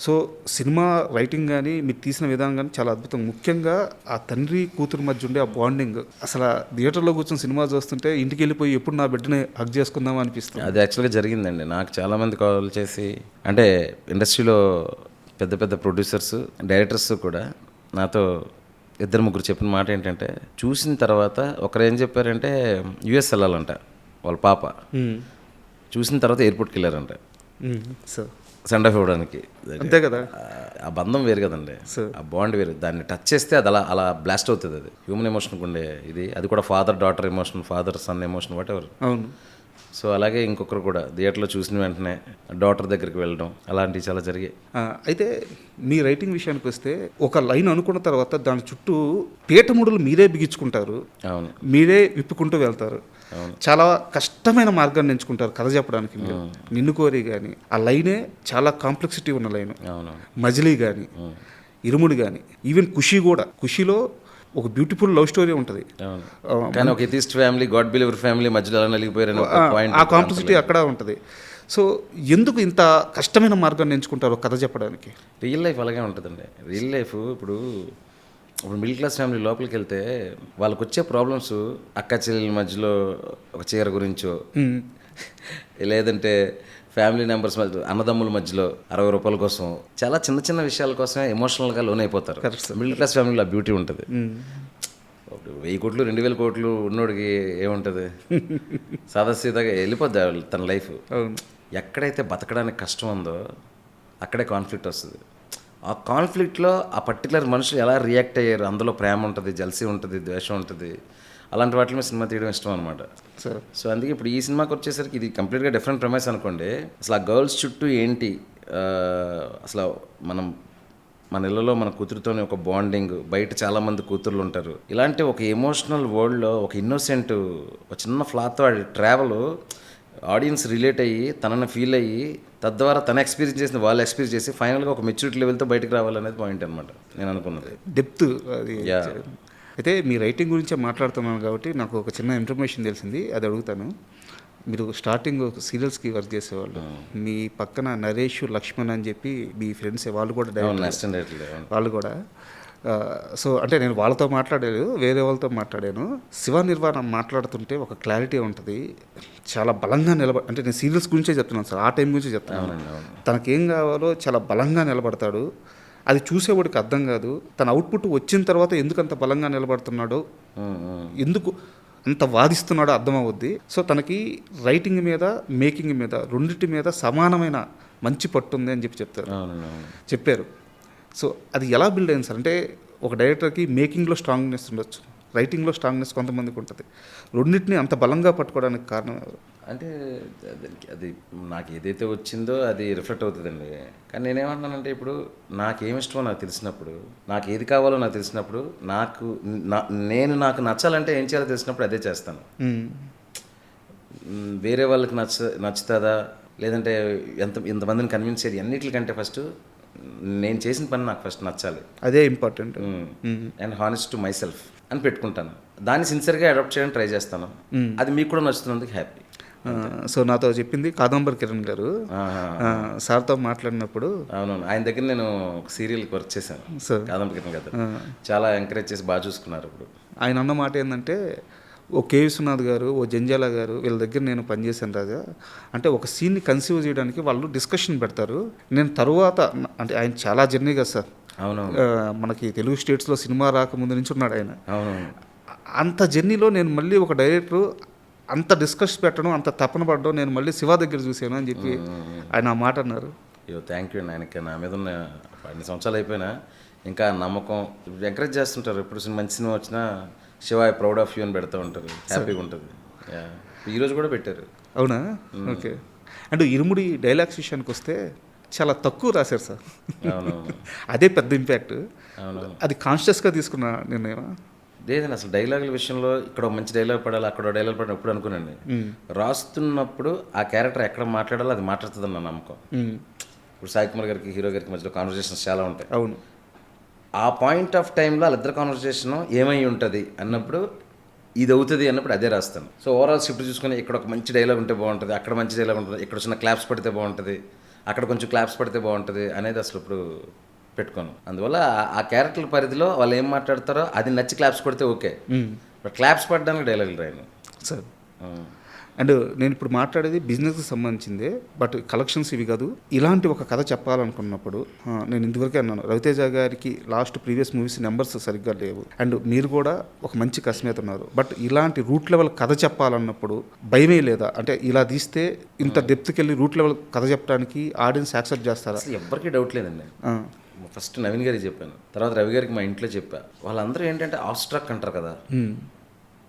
సో సినిమా రైటింగ్ కానీ మీరు తీసిన విధానం కానీ చాలా అద్భుతం. ముఖ్యంగా ఆ తండ్రి కూతురు మధ్య ఉండే ఆ బాండింగ్, అసలు థియేటర్లో కూర్చొని సినిమా చూస్తుంటే ఇంటికి వెళ్ళిపోయి ఎప్పుడు నా బిడ్డని హగ్ చేసుకుందామా అనిపిస్తుంది. అది యాక్చువల్గా జరిగిందండి. నాకు చాలామంది కాల్ చేసి, అంటే ఇండస్ట్రీలో పెద్ద పెద్ద ప్రొడ్యూసర్స్ డైరెక్టర్స్ కూడా నాతో 2-3 చెప్పిన మాట ఏంటంటే, చూసిన తర్వాత ఒకరు ఏం చెప్పారంటే యుఎస్ వెళ్ళాలంట వాళ్ళ పాప, చూసిన తర్వాత ఎయిర్పోర్ట్కి వెళ్ళారంట సార్ సెండ్ ఆఫ్ ఇవ్వడానికి. అంతే కదా, ఆ బంధం వేరు కదండి, ఆ బాండ్ వేరు. దాన్ని టచ్ చేస్తే అది అలా అలా బ్లాస్ట్ అవుతుంది. అది హ్యూమన్ ఎమోషన్కి ఉండే ఇది, అది కూడా father daughter emotion, father son emotion, what ever. అవును. సో అలాగే ఇంకొకరు కూడా థియేటర్లో చూసిన వెంటనే డాటర్ దగ్గరికి వెళ్ళడం, అలాంటివి చాలా జరిగాయి. అయితే మీ రైటింగ్ విషయానికి వస్తే ఒక లైన్ అనుకున్న తర్వాత దాని చుట్టూ పీఠముడులు మీరే బిగించుకుంటారు, అవును, మీరే విప్పుకుంటూ వెళ్తారు. చాలా కష్టమైన మార్గాన్ని ఎంచుకుంటారు కథ చెప్పడానికి. మీరు నిన్ను కోరి కానీ ఆ లైనే చాలా కాంప్లెక్సిటీ ఉన్న లైన్. అవును, మజిలీ కానీ ఇరుముడి కానీ ఈవెన్ ఖుషి కూడా, ఖుషిలో ఒక బ్యూటిఫుల్ లవ్ స్టోరీ ఉంటుంది. కానీ ఒక atheist family, God believer family మధ్యలో అలా నలిగిపోయారని ఆ కాంప్లెక్సిటీ అక్కడ ఉంటుంది. సో ఎందుకు ఇంత కష్టమైన మార్గాన్ని ఎంచుకుంటారు కథ చెప్పడానికి? రియల్ లైఫ్ అలాగే ఉంటుందండి. రియల్ లైఫ్ ఇప్పుడు మిడిల్ క్లాస్ ఫ్యామిలీ లోపలికి వెళ్తే వాళ్ళకి వచ్చే ప్రాబ్లమ్స్ అక్క చెల్లెల మధ్యలో ఒక చీర గురించో, లేదంటే ఫ్యామిలీ మెంబర్స్ మధ్య, అన్నదమ్ముల మధ్యలో 60 రూపాయల కోసం, చాలా చిన్న చిన్న విషయాల కోసమే ఎమోషనల్గా లోన్ అయిపోతారు. మిడిల్ క్లాస్ ఫ్యామిలీలో ఆ బ్యూటీ ఉంటుంది. 1000 కోట్లు 2000 కోట్లు ఉన్నోడికి ఏముంటుంది, సాదాసీదాగా వెళ్ళిపోద్ది తన లైఫ్. ఎక్కడైతే బతకడానికి కష్టం ఉందో అక్కడే కాన్ఫ్లిక్ట్ వస్తుంది. ఆ కాన్ఫ్లిక్ట్లో ఆ పర్టికులర్ మనుషులు ఎలా రియాక్ట్ అయ్యారు, అందులో ప్రేమ ఉంటుంది, జల్సీ ఉంటుంది, ద్వేషం ఉంటుంది. అలాంటి వాటి మీద సినిమా తీయడం ఇష్టం అనమాట. సో అందుకే ఇప్పుడు ఈ సినిమాకి వచ్చేసరికి ఇది కంప్లీట్గా డిఫరెంట్ ప్రెమైస్ అనుకోండి. అసలు ఆ గర్ల్స్ చుట్టూ ఏంటి, అసలు మన ఇళ్ళలో మన కూతురుతోనే ఒక బాండింగ్, బయట చాలామంది కూతుర్లు ఉంటారు. ఇలాంటి ఒక ఎమోషనల్ వరల్డ్లో ఒక ఇన్నోసెంట్ ఒక చిన్న ఫ్లాతో ట్రావెల్ ఆడియన్స్ రిలేట్ అయ్యి తనని ఫీల్ అయ్యి తద్వారా తన ఎక్స్పీరియన్స్ చేసిన వాళ్ళు ఎక్స్పీరియన్స్ చేసి ఫైనల్గా ఒక మెచ్యూరిటీ లెవెల్తో బయటకు రావాలనేది పాయింట్ అనమాట నేను అనుకున్నది. డెప్త్ అది. అయితే మీ రైటింగ్ గురించే మాట్లాడుతున్నాను కాబట్టి నాకు ఒక చిన్న ఇన్ఫర్మేషన్ తెలిసింది, అది అడుగుతాను. మీరు స్టార్టింగ్ సీరియల్స్కి వర్క్ చేసేవాళ్ళు, మీ పక్కన నరేష్, లక్ష్మణ్ అని చెప్పి మీ ఫ్రెండ్స్ వాళ్ళు కూడా వాళ్ళు కూడా. సో అంటే నేను వాళ్ళతో మాట్లాడలేదు, వేరే వాళ్ళతో మాట్లాడాను. శివ నిర్వాణ మాట్లాడుతుంటే ఒక క్లారిటీ ఉంటుంది, చాలా బలంగా అంటే నేను సీరియల్స్ గురించే చెప్తున్నాను సార్, ఆ టైం గురించే చెప్తున్నాను. తనకేం కావాలో చాలా బలంగా నిలబడతాడు. అది చూసేవాడికి అర్థం కాదు. తన అవుట్పుట్ వచ్చిన తర్వాత ఎందుకు అంత బలంగా నిలబడుతున్నాడో, ఎందుకు అంత వాదిస్తున్నాడో అర్థమవుద్ది. సో తనకి రైటింగ్ మీద, మేకింగ్ మీద, రెండింటి మీద సమానమైన మంచి పట్టుంది అని చెప్పారు. సో అది ఎలా బిల్డ్ అయింది సార్? అంటే ఒక డైరెక్టర్కి మేకింగ్లో స్ట్రాంగ్నెస్ ఉండొచ్చు, రైటింగ్లో స్ట్రాంగ్నెస్ కొంతమందికి ఉంటుంది. రెండింటిని అంత బలంగా పట్టుకోవడానికి కారణం ఎవరు? అంటే అది నాకు ఏదైతే వచ్చిందో అది రిఫ్లెక్ట్ అవుతుందండి. కానీ నేనేమంటున్నానంటే, ఇప్పుడు నాకేమి ఇష్టమో నాకు తెలిసినప్పుడు, నాకు ఏది కావాలో నాకు తెలిసినప్పుడు, నాకు నచ్చాలంటే ఏం చేయాలో తెలిసినప్పుడు అదే చేస్తాను. వేరే వాళ్ళకి నచ్చుతుందా లేదంటే ఎంతమందిని కన్విన్స్ చేయాలి అన్నిటికంటే ఫస్ట్ నేను చేసిన పని నాకు ఫస్ట్ నచ్చాలి, అదే important. And honest to my self అని పెట్టుకుంటాను. దాన్ని సిన్సియర్గా అడాప్ట్ చేయడానికి ట్రై చేస్తాను. అది మీకు కూడా నచ్చుతున్నందుకు హ్యాపీ. సో నాతో చెప్పింది కాదంబరి కిరణ్ గారు, సార్తో మాట్లాడినప్పుడు. అవునవును, ఆయన దగ్గర నేను ఒక సీరియల్కి వర్క్ చేశాను. కాదంబరి కిరణ్ గారు చాలా ఎంకరేజ్ చేసి బాగా చూసుకున్నారు. ఇప్పుడు ఆయన అన్న మాట ఏంటంటే, ఓ కే విశ్వనాథ్ గారు, ఓ జంజాల గారు, వీళ్ళ దగ్గర నేను పనిచేశాను రాజా. అంటే ఒక సీన్ని కన్సీవ్ చేయడానికి వాళ్ళు డిస్కషన్ పెడతారు. నేను తరువాత అంటే ఆయన చాలా జర్నీ కదా సార్. అవును, మనకి తెలుగు స్టేట్స్లో సినిమా రాకముందు నుంచి ఉన్నాడు ఆయన. అవునవును, అంత జర్నీలో నేను మళ్ళీ ఒక డైరెక్టర్ అంత డిస్కస్ పెట్టడం, అంత తపన పడడం నేను మళ్ళీ శివ దగ్గర చూశాను అని చెప్పి ఆయన ఆ మాట అన్నారు. అయ్యో థ్యాంక్ యూ అండి. ఆయనకి నా మీద ఉన్న 10 సంవత్సరాలు అయిపోయినా ఇంకా నమ్మకం, ఎంకరేజ్ చేస్తుంటారు. ఎప్పుడు మంచి సినిమా వచ్చినా Shiva I proud of you అని పెడతా ఉంటారు. హ్యాపీగా ఉంటుంది. ఈరోజు కూడా పెట్టారు. అవునా? ఓకే. అండ్ ఇరుముడి డైలాగ్స్ విషయానికి వస్తే చాలా తక్కువ రాశారు సార్. అవునవును. అదే పెద్ద ఇంపాక్ట్. అవునవును. అది కాన్షియస్గా తీసుకున్న నిర్ణయం. లేదండి, అసలు డైలాగుల విషయంలో ఇక్కడ ఒక మంచి డైలాగ్ పడాలి, అక్కడ డైలాగ్ పడాలి ఎప్పుడు అనుకున్నాను. రాస్తున్నప్పుడు ఆ క్యారెక్టర్ ఎక్కడ మాట్లాడాలో అది మాట్లాడుతుందని నా నమ్మకం. ఇప్పుడు సాయి కుమార్ గారికి హీరో గారికి మధ్యలో కాన్వర్జేషన్స్ చాలా ఉంటాయి. అవును. ఆ పాయింట్ ఆఫ్ టైంలో వాళ్ళిద్దరు కాన్వర్జేషన్ ఏమై ఉంటుంది అన్నప్పుడు ఇది అవుతుంది అన్నప్పుడు అదే రాస్తాను. సో ఓవరాల్ స్క్రిప్ట్ చూసుకొని ఇక్కడ ఒక మంచి డైలాగ్ ఉంటే బాగుంటుంది, అక్కడ మంచి డైలాగ్ ఉంటుంది, ఇక్కడ చిన్న క్లాప్స్ పడితే బాగుంటుంది, అక్కడ కొంచెం క్లాప్స్ పడితే బాగుంటుంది అనేది అసలు ఇప్పుడు పెట్టుకోను. అందువల్ల ఆ క్యారెక్టర్ పరిధిలో వాళ్ళు ఏం మాట్లాడతారో అది నచ్చి క్లాప్స్ కొడితే ఓకే, బట్ క్లాప్స్ పడడానికి డైలాగులు రాయను సార్. అండ్ నేను ఇప్పుడు మాట్లాడేది బిజినెస్కి సంబంధించిందే, బట్ కలెక్షన్స్ ఇవి కాదు. ఇలాంటి ఒక కథ చెప్పాలనుకున్నప్పుడు నేను ఇంతవరకే అన్నాను, రవితేజ గారికి లాస్ట్ ప్రీవియస్ మూవీస్ నెంబర్స్ సరిగ్గా లేవు, అండ్ మీరు కూడా ఒక మంచి కస్మేత ఉన్నారు. బట్ ఇలాంటి రూట్ లెవెల్ కథ చెప్పాలన్నప్పుడు భయమే లేదా? అంటే ఇలా తీస్తే ఇంత డెప్త్కి వెళ్ళి రూట్ లెవెల్ కథ చెప్పడానికి ఆడియన్స్ యాక్సెప్ట్ చేస్తారా? అసలు ఎవరికి డౌట్ లేదండి. ఫస్ట్ నవీన్ గారికి చెప్పాను, తర్వాత రవి గారికి మా ఇంట్లో చెప్పా. వాళ్ళందరూ ఏంటంటే ఆస్ట్రక్ అంటారు కదా,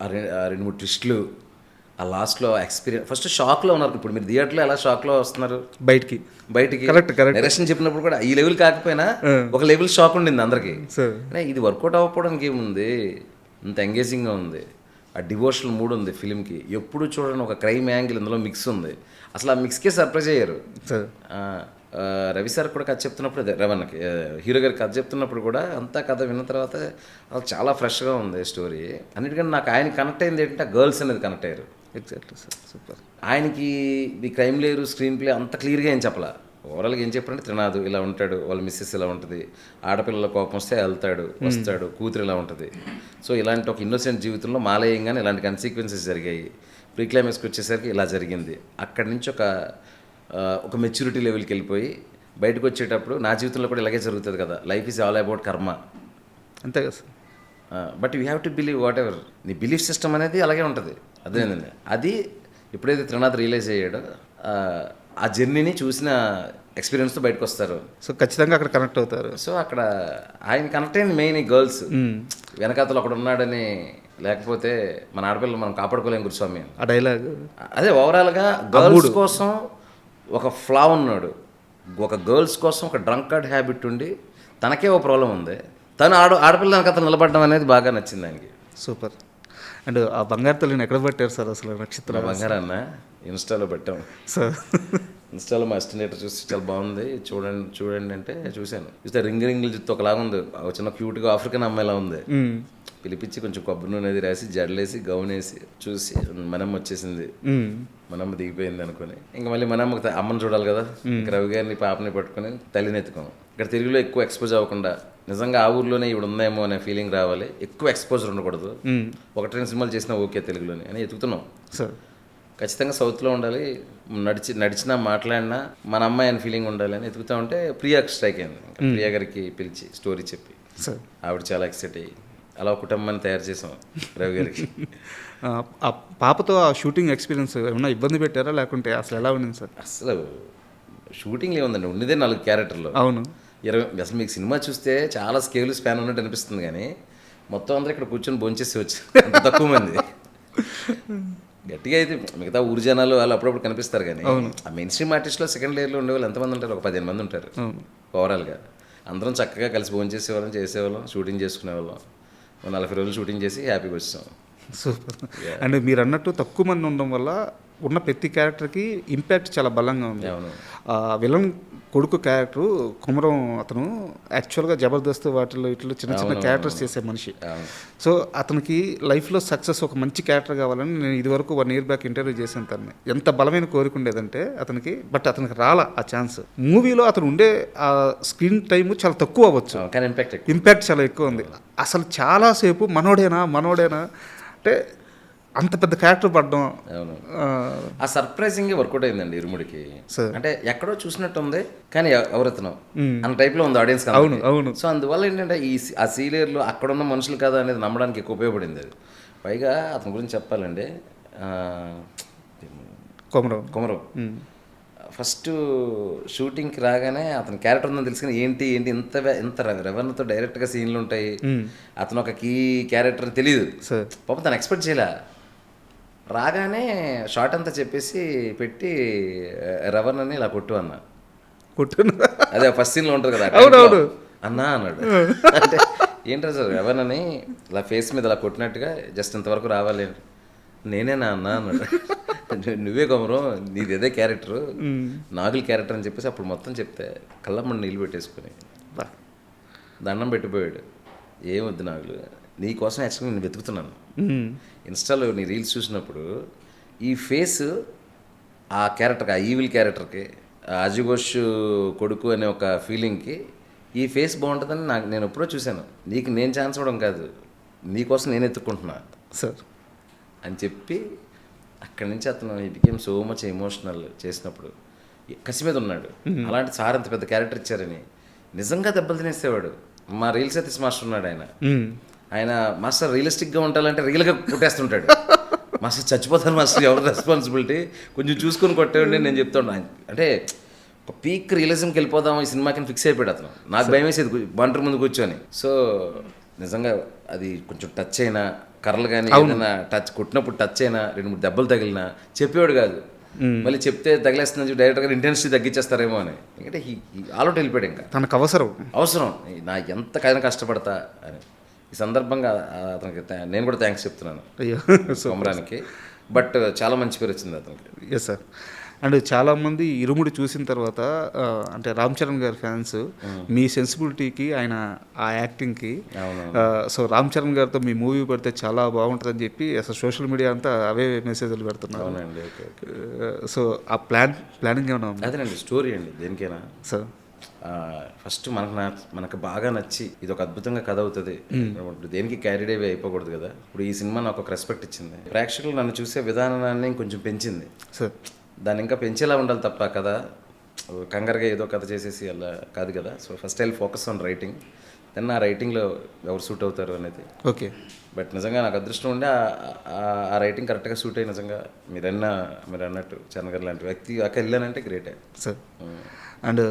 ఆ 2-3 ట్విస్టులు, ఆ లాస్ట్లో ఎక్స్పీరియన్స్, ఫస్ట్ షాక్లో ఉన్నారు. ఇప్పుడు మీరు థియేటర్లో ఎలా షాక్లో వస్తున్నారు బయటికి కరెక్ట్ డైరెక్షన్ చెప్పినప్పుడు కూడా ఈ లెవెల్ కాకపోయినా ఒక లెవెల్ షాక్ ఉండింది అందరికి. ఇది వర్కౌట్ అవ్వకపోవడానికి ఏముంది, ఇంత ఎంగేజింగ్గా ఉంది, ఆ డివోషనల్ మూడ్ ఉంది ఫిలింకి. ఎప్పుడు చూడండి ఒక క్రైమ్ యాంగిల్ ఇందులో మిక్స్ ఉంది. అసలు ఆ మిక్స్కే సర్ప్రైజ్ అయ్యారు. రవి సార్ కూడా కథ చెప్తున్నప్పుడు, అదే రవణకి హీరో గారికి కథ చెప్తున్నప్పుడు కూడా అంతా కథ విన్న తర్వాత చాలా ఫ్రెష్గా ఉంది స్టోరీ. అన్నిటికంటే నాకు ఆయన కనెక్ట్ అయింది ఏంటంటే గర్ల్స్ అనేది కనెక్ట్ అయ్యారు. Exactly sir, super. ఆయనకి ఈ క్రైమ్ లేరు, స్క్రీన్ ప్లే అంత క్లియర్గా ఏం చెప్పాల. ఓవరాల్గా ఏం చెప్పారంటే త్రినాథ్ ఇలా ఉంటాడు, వాళ్ళ మిస్సెస్ ఇలా ఉంటుంది, ఆడపిల్లల కోపం వస్తే వెళ్తాడు వస్తాడు, కూతురు ఇలా ఉంటుంది. సో ఇలాంటి ఒక ఇన్నోసెంట్ జీవితంలో మాలయంగానే ఇలాంటి కన్సీక్వెన్సెస్ జరిగాయి. ప్రీ క్లైమాక్స్కి వచ్చేసరికి ఇలా జరిగింది. అక్కడి నుంచి ఒక మెచ్యూరిటీ లెవెల్కి వెళ్ళిపోయి బయటకు వచ్చేటప్పుడు నా జీవితంలో కూడా ఇలాగే జరుగుతుంది కదా, లైఫ్ ఈజ్ ఆల్ అబౌట్ కర్మ, అంతే కదా sir. But you have to believe what ever, నీ బిలీఫ్ సిస్టమ్ అనేది అలాగే ఉంటుంది. అదేనండి, అది ఎప్పుడైతే త్రినాథ్ రియలైజ్ అయ్యాడో ఆ జర్నీని చూసిన ఎక్స్పీరియన్స్తో బయటకు వస్తారు. సో ఖచ్చితంగా అక్కడ కనెక్ట్ అవుతారు. సో అక్కడ ఆయన కనెక్ట్ అయింది మెయిన్ ఈ గర్ల్స్. వెనకాతలు ఒకడు ఉన్నాడని, లేకపోతే మన ఆడపిల్లలు మనం కాపాడుకోలేం గురుస్వామి, ఆ డైలాగ్. అదే ఓవరాల్గా గర్ల్స్ కోసం ఒక ఫ్లా ఉన్నాడు, ఒక గర్ల్స్ కోసం ఒక డ్రంకర్డ్ హ్యాబిట్ ఉండి తనకే ఒక ప్రాబ్లం ఉంది, తను ఆడపిల్ల వెనకాతలు నిలబడడం అనేది బాగా నచ్చింది ఆయనకి. సూపర్. అండ్ ఆ బంగారు తల్లిని ఎక్కడ పెట్టారు సార్ అసలు? నక్షత్ర బంగారన్న ఇన్స్టాలో పెట్టాం సార్. ఇన్స్టాలో మా అసిస్టెంట్ చూసి చాలా బాగుంది చూడండి అంటే చూశాను. చూస్తే రింగులు జుత్తు ఒకలాగా ఉంది, ఒక చిన్న క్యూట్గా ఆఫ్రికన్ అమ్మాయిలా ఉంది. పిలిపించి కొంచెం కొబ్బరి నూనె అది రాసి జడలేసి గౌన్ వేసి చూసి మనమ్మ వచ్చేసింది, మనమ్మ దిగిపోయింది అనుకుని ఇంకా మళ్ళీ మనమ్మ అమ్మని చూడాలి కదా, ఇంకా రవి గారిని పాపని పట్టుకుని తల్లిని ఎత్తుకోం. ఇక్కడ తెలుగులో ఎక్కువ ఎక్స్పోజ్ అవ్వకుండా నిజంగా ఆ ఊర్లోనే ఇప్పుడు ఉందేమో అనే ఫీలింగ్ రావాలి, ఎక్కువ ఎక్స్పోజర్ ఉండకూడదు. 1-2 సినిమాలు చేసినా ఓకే తెలుగులోని అని ఎత్తుకుతున్నాం సార్. ఖచ్చితంగా సౌత్లో ఉండాలి, నడిచినా మాట్లాడినా మన అమ్మాయి అని ఫీలింగ్ ఉండాలి అని ఎత్తుకుతా ఉంటే ప్రియాకి స్ట్రైక్ అయింది. ప్రియా గారికి పిలిచి స్టోరీ చెప్పి ఆవిడ చాలా ఎక్సైట్ అయ్యి అలా ఒక కుటుంబాన్ని తయారు చేసాం రవి గారికి. ఆ పాపతో ఆ షూటింగ్ ఎక్స్పీరియన్స్ ఏమన్నా ఇబ్బంది పెట్టారా లేకుంటే అసలు ఎలా ఉండింది సార్? అసలు షూటింగ్లో ఏముందండి, ఉన్నదే 4 క్యారెక్టర్లు. అవును. అసలు మీకు సినిమా చూస్తే చాలా స్కేల్ స్పాన్ ఉన్నట్టు అనిపిస్తుంది, కానీ మొత్తం అందరూ ఇక్కడ కూర్చొని భోంచేసి వచ్చి అంత తక్కువ మంది. గట్టిగా అయితే మిగతా ఊరు జనాలు వాళ్ళు అప్పుడప్పుడు కనిపిస్తారు, కానీ ఆ మెయిన్ స్ట్రీమ్ ఆర్టిస్ట్లో సెకండ్ లేయర్లో ఉండేవాళ్ళు ఎంతమంది ఉంటారు? ఒక 15 మంది ఉంటారు ఓవరాల్గా. అందరం చక్కగా కలిసి భోంచేసేవాళ్ళం, చేసేవాళ్ళం, షూటింగ్ చేసుకునేవాళ్ళం. 40 రోజులు షూటింగ్ చేసి హ్యాపీగా వచ్చాం. సూపర్. అండ్ మీరు అన్నట్టు తక్కువ మంది ఉండడం వల్ల ఉన్న ప్రతి క్యారెక్టర్కి ఇంపాక్ట్ చాలా బలంగా ఉంది. విలన్ కొడుకు క్యారెక్టరు కుమరం, అతను యాక్చువల్గా జబర్దస్త్ వాటిలో ఇట్లా చిన్న చిన్న క్యారెక్టర్స్ చేసే మనిషి. సో అతనికి లైఫ్లో సక్సెస్ ఒక మంచి క్యారెక్టర్ కావాలని నేను ఇదివరకు 1 year బ్యాక్ ఇంటర్వ్యూ చేశాను తనని. ఎంత బలమైన కోరిక ఉండేదంటే అతనికి, బట్ అతనికి రాలా ఆ ఛాన్స్. మూవీలో అతను ఉండే ఆ స్క్రీన్ టైం చాలా తక్కువ అవ్వచ్చు, కానీ ఇంపాక్ట్ చాలా ఎక్కువ ఉంది. అసలు చాలాసేపు మనోడేనా అంటే అంత పెద్ద క్యారెక్టర్ పడడం, ఆ సర్ప్రైజింగ్ వర్కౌట్ అయిందండి ఇరుముడికి. అంటే ఎక్కడో చూసినట్టు ఉంది కానీ ఎవరెత్తనం అన్న టైప్లో ఉంది ఆడియన్స్. అవును. సో అందువల్ల ఏంటంటే ఆ సీనియర్లు అక్కడ ఉన్న మనుషులు కదా అనేది నమ్మడానికి ఎక్కువ ఉపయోగపడింది అది. పైగా అతని గురించి చెప్పాలండి, కొమరం ఫస్ట్ షూటింగ్కి రాగానే అతని క్యారెక్టర్ ఉందని తెలుసుకుని ఏంటి ఇంత రెవెన్యూతో డైరెక్ట్గా సీన్లు ఉంటాయి, అతను ఒక కీ క్యారెక్టర్ తెలియదు పాపం, తను ఎక్స్పెక్ట్ చేయలే. రాగానే షార్ట్ అంతా చెప్పేసి పెట్టి రవణ్ అని ఇలా కొట్టు అన్న. కొట్టుకున్నా. అదే ఫస్ట్ సీన్లో ఉంటుంది కదా, అవునవును. అన్నా అన్నాడు. అంటే ఏంటో సార్ ఎవరినని ఇలా ఫేస్ మీద ఇలా కొట్టినట్టుగా జస్ట్ ఇంతవరకు రావాలి అంటే, నేనేనా అన్నా అన్నాడు. నువ్వే కొమరం, నీది అదే క్యారెక్టర్, నాగుల క్యారెక్టర్ అని చెప్పేసి అప్పుడు మొత్తం చెప్తే కళ్ళమ్మని నీళ్ళు పెట్టేసుకుని దండం పెట్టిపోయాడు. ఏమొద్దు నాగులు, నీ కోసం యాక్చువల్గా నేను వెతుకుతున్నాను. ఇన్స్టాలో నీ రీల్స్ చూసినప్పుడు ఈ ఫేస్ ఆ క్యారెక్టర్కి, ఆ ఈవిల్ క్యారెక్టర్కి, అజుఘోష్ కొడుకు అనే ఒక ఫీలింగ్కి ఈ ఫేస్ బాగుంటుందని నేను ఎప్పుడో చూశాను. నీకు నేను ఛాన్స్ ఇవ్వడం కాదు, నీకోసం నేను ఎత్తుక్కుంటున్నా సార్ అని చెప్పి అక్కడి నుంచి అతను he became so much emotional చేసినప్పుడు కసి మీద ఉన్నాడు. అలాంటి సార్ అంత పెద్ద క్యారెక్టర్ ఇచ్చారని నిజంగా దెబ్బలు తినేసేవాడు. మా రీల్స్ సతీష్ మాస్టర్ ఉన్నాడు, ఆయన మాస్టర్ రియలిస్టిక్గా ఉండాలంటే రియల్గా కొట్టేస్తుంటాడు. మాస్టర్ చచ్చిపోతాను మాస్టర్, ఎవరు రెస్పాన్సిబిలిటీ, కొంచెం చూసుకొని కొట్టేవాడి నేను చెప్తాను. అంటే ఒక పీక్ రియలిజంకి వెళ్ళిపోదాం ఈ సినిమాకి ఫిక్స్ అయిపోయాడు అతను. నాకు భయం వేసేది బంటర్ ముందు కూర్చొని. సో నిజంగా అది కొంచెం టచ్ అయినా, కర్రలు కానీ ఏదైనా టచ్ కొట్టినప్పుడు టచ్ అయినా, 2-3 దెబ్బలు తగిలినా చెప్పేవాడు కాదు. మళ్ళీ చెప్తే తగిలేస్తుందని డైరెక్టర్ గారు ఇంటెన్సిటీ తగ్గించేస్తారేమో అని. ఎందుకంటే ఆలోట్ వెళ్ళిపోయాడు. ఇంకా తనకు అవసరం నా ఎంత కైనా కష్టపడతా అని. ఈ సందర్భంగా అతనికి నేను కూడా థ్యాంక్స్ చెప్తున్నాను కొమరానికి. బట్ చాలా మంచి పేరు వచ్చింది అతనికి. Yes sir. అండ్ చాలామంది ఇరుముడి చూసిన తర్వాత అంటే రామ్ చరణ్ గారి ఫ్యాన్స్ మీ సెన్సిబిలిటీకి, ఆయన ఆ యాక్టింగ్కి, సో రామ్ చరణ్ గారితో మీ మూవీ పెడితే చాలా బాగుంటుందని చెప్పి అసలు సోషల్ మీడియా అంతా అవే మెసేజ్లు పెడుతున్నారు. అవునండి. సో ఆ ప్లానింగ్ ఏమైనా ఉంది? అదేనండి స్టోరీ అండి దేనికైనా సార్. ఫస్ట్ మనకు బాగా నచ్చి ఇది ఒక అద్భుతంగా కథ అవుతుంది, ఇప్పుడు దేనికి క్యారీడ్ అవి అయిపోకూడదు కదా. ఇప్పుడు ఈ సినిమా నాకు ఒక రెస్పెక్ట్ ఇచ్చింది, ప్రేక్షకులు నన్ను చూసే విధానాన్ని కొంచెం పెంచింది సార్. దాన్ని ఇంకా పెంచేలా ఉండాలి తప్ప కదా కంగారుగా ఏదో కథ చేసేసి అలా కాదు కదా. So first I focus on writing, then ఆ రైటింగ్లో ఎవరు సూట్ అవుతారు అనేది. ఓకే. బట్ నిజంగా నాకు అదృష్టం ఉండే ఆ రైటింగ్ కరెక్ట్గా సూట్ అయ్యి నిజంగా మీరు అన్నట్టు చరణ్ గారు లాంటి వ్యక్తి అక్కడ వెళ్ళానంటే గ్రేటే సార్. అండ్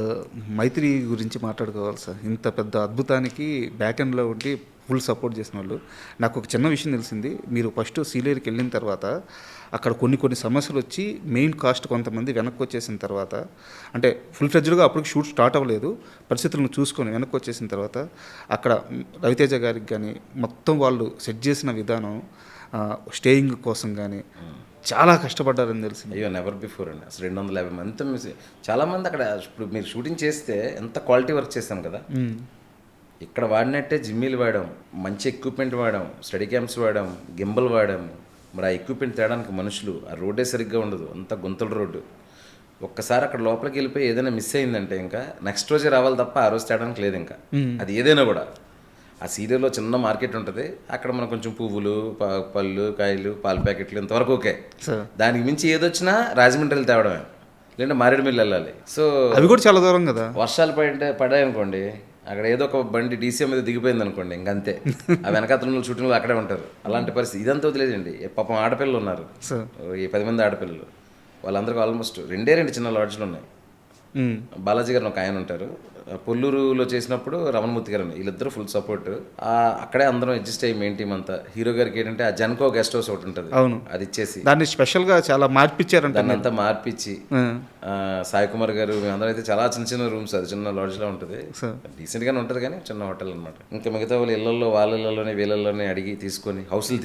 మైత్రి గురించి మాట్లాడుకోవాలి సార్. ఇంత పెద్ద అద్భుతానికి బ్యాక్ ఎండ్లో ఉండి ఫుల్ సపోర్ట్ చేసిన వాళ్ళు. నాకు ఒక చిన్న విషయం తెలిసింది, మీరు ఫస్ట్ సీలేరుకి వెళ్ళిన తర్వాత అక్కడ కొన్ని సమస్యలు వచ్చి మెయిన్ కాస్ట్ కొంతమంది వెనక్కి వచ్చేసిన తర్వాత, అంటే ఫుల్ ఫ్లెడ్జ్డ్గా అప్పటికి షూట్ స్టార్ట్ అవ్వలేదు, పరిస్థితులను చూసుకొని వెనక్కి వచ్చేసిన తర్వాత అక్కడ రవితేజ గారికి కానీ మొత్తం వాళ్ళు సెట్ చేసిన విధానం, స్టేయింగ్ కోసం కానీ చాలా కష్టపడ్డారని తెలిసింది. అయ్యో నెవర్ బిఫోర్ అండి. అసలు 250 మంది చాలామంది అక్కడ. ఇప్పుడు మీరు షూటింగ్ చేస్తే ఎంత క్వాలిటీ వర్క్ చేస్తాం కదా, ఇక్కడ వాడినట్టే జిమ్మీలు వాడాం, మంచి ఎక్విప్మెంట్ వాడాం, స్టడీ క్యాంప్స్ వాడాం, గింబల్ వాడాము. మరి ఆ ఎక్విప్మెంట్ తేడానికి మనుషులు, ఆ రోడ్డే సరిగ్గా ఉండదు, అంత గుంతల రోడ్డు. ఒక్కసారి అక్కడ లోపలికి వెళ్ళిపోయి ఏదైనా మిస్ అయిందంటే ఇంకా నెక్స్ట్ రోజే రావాలి తప్ప ఆ రోజు తేడానికి లేదు ఇంకా. అది ఏదైనా కూడా ఆ సీరియల్లో చిన్న మార్కెట్ ఉంటుంది, అక్కడ మనం కొంచెం పువ్వులు, పళ్ళు, కాయలు, పాల ప్యాకెట్లు ఇంతవరకు ఓకే. దానికి మించి ఏదొచ్చినా రాజమండ్రి వెళ్ళి తేవడమే, లేదంటే మారేడుమిల్లి వెళ్ళాలి. సో అవి కూడా చాలా దూరం కదా. వర్షాలు పడాయనుకోండి, అక్కడ ఏదో ఒక బండి డీసీఎం మీద దిగిపోయింది అనుకోండి, ఇంకంతే. ఆ వెనకాతల షూటింగ్లో అక్కడే ఉంటారు. అలాంటి పరిస్థితి ఇదంతా వదిలేదండి. పాపం ఆడపిల్లలు ఉన్నారు, ఈ 10 మంది ఆడపిల్లలు. వాళ్ళందరికీ ఆల్మోస్ట్ 2 చిన్న లాడ్జ్లు ఉన్నాయి. బాలాజీ గారు ఒక ఆయన ఉంటారు, పొల్లూరులో చేసినప్పుడు రమణమూర్తి గారు, వీళ్ళిద్దరూ ఫుల్ సపోర్ట్. అక్కడే అందరం అడ్జస్ట్ అయ్యి మెయిన్ టీం అంతా. హీరో గారికి ఏంటంటే ఆ జన్కో గెస్ట్ హౌస్ ఒకటి ఉంటుంది, అవును, అది ఇచ్చేసి దాన్ని స్పెషల్గా చాలా మార్పిచ్చారు. దాన్ని అంతా మార్పిచ్చి సాయి కుమార్ గారు మేమందరం అయితే చాలా చిన్న రూమ్స్, అది చిన్న లాడ్జ్లో ఉంటుంది, డీసెంట్గానే ఉంటుంది కానీ చిన్న హోటల్ అనమాట. ఇంకా మిగతా వాళ్ళు ఇళ్లలో వాళ్ళ ఇళ్లలోనే వీళ్ళల్లోనే అడిగి తీసుకొని హౌస్లు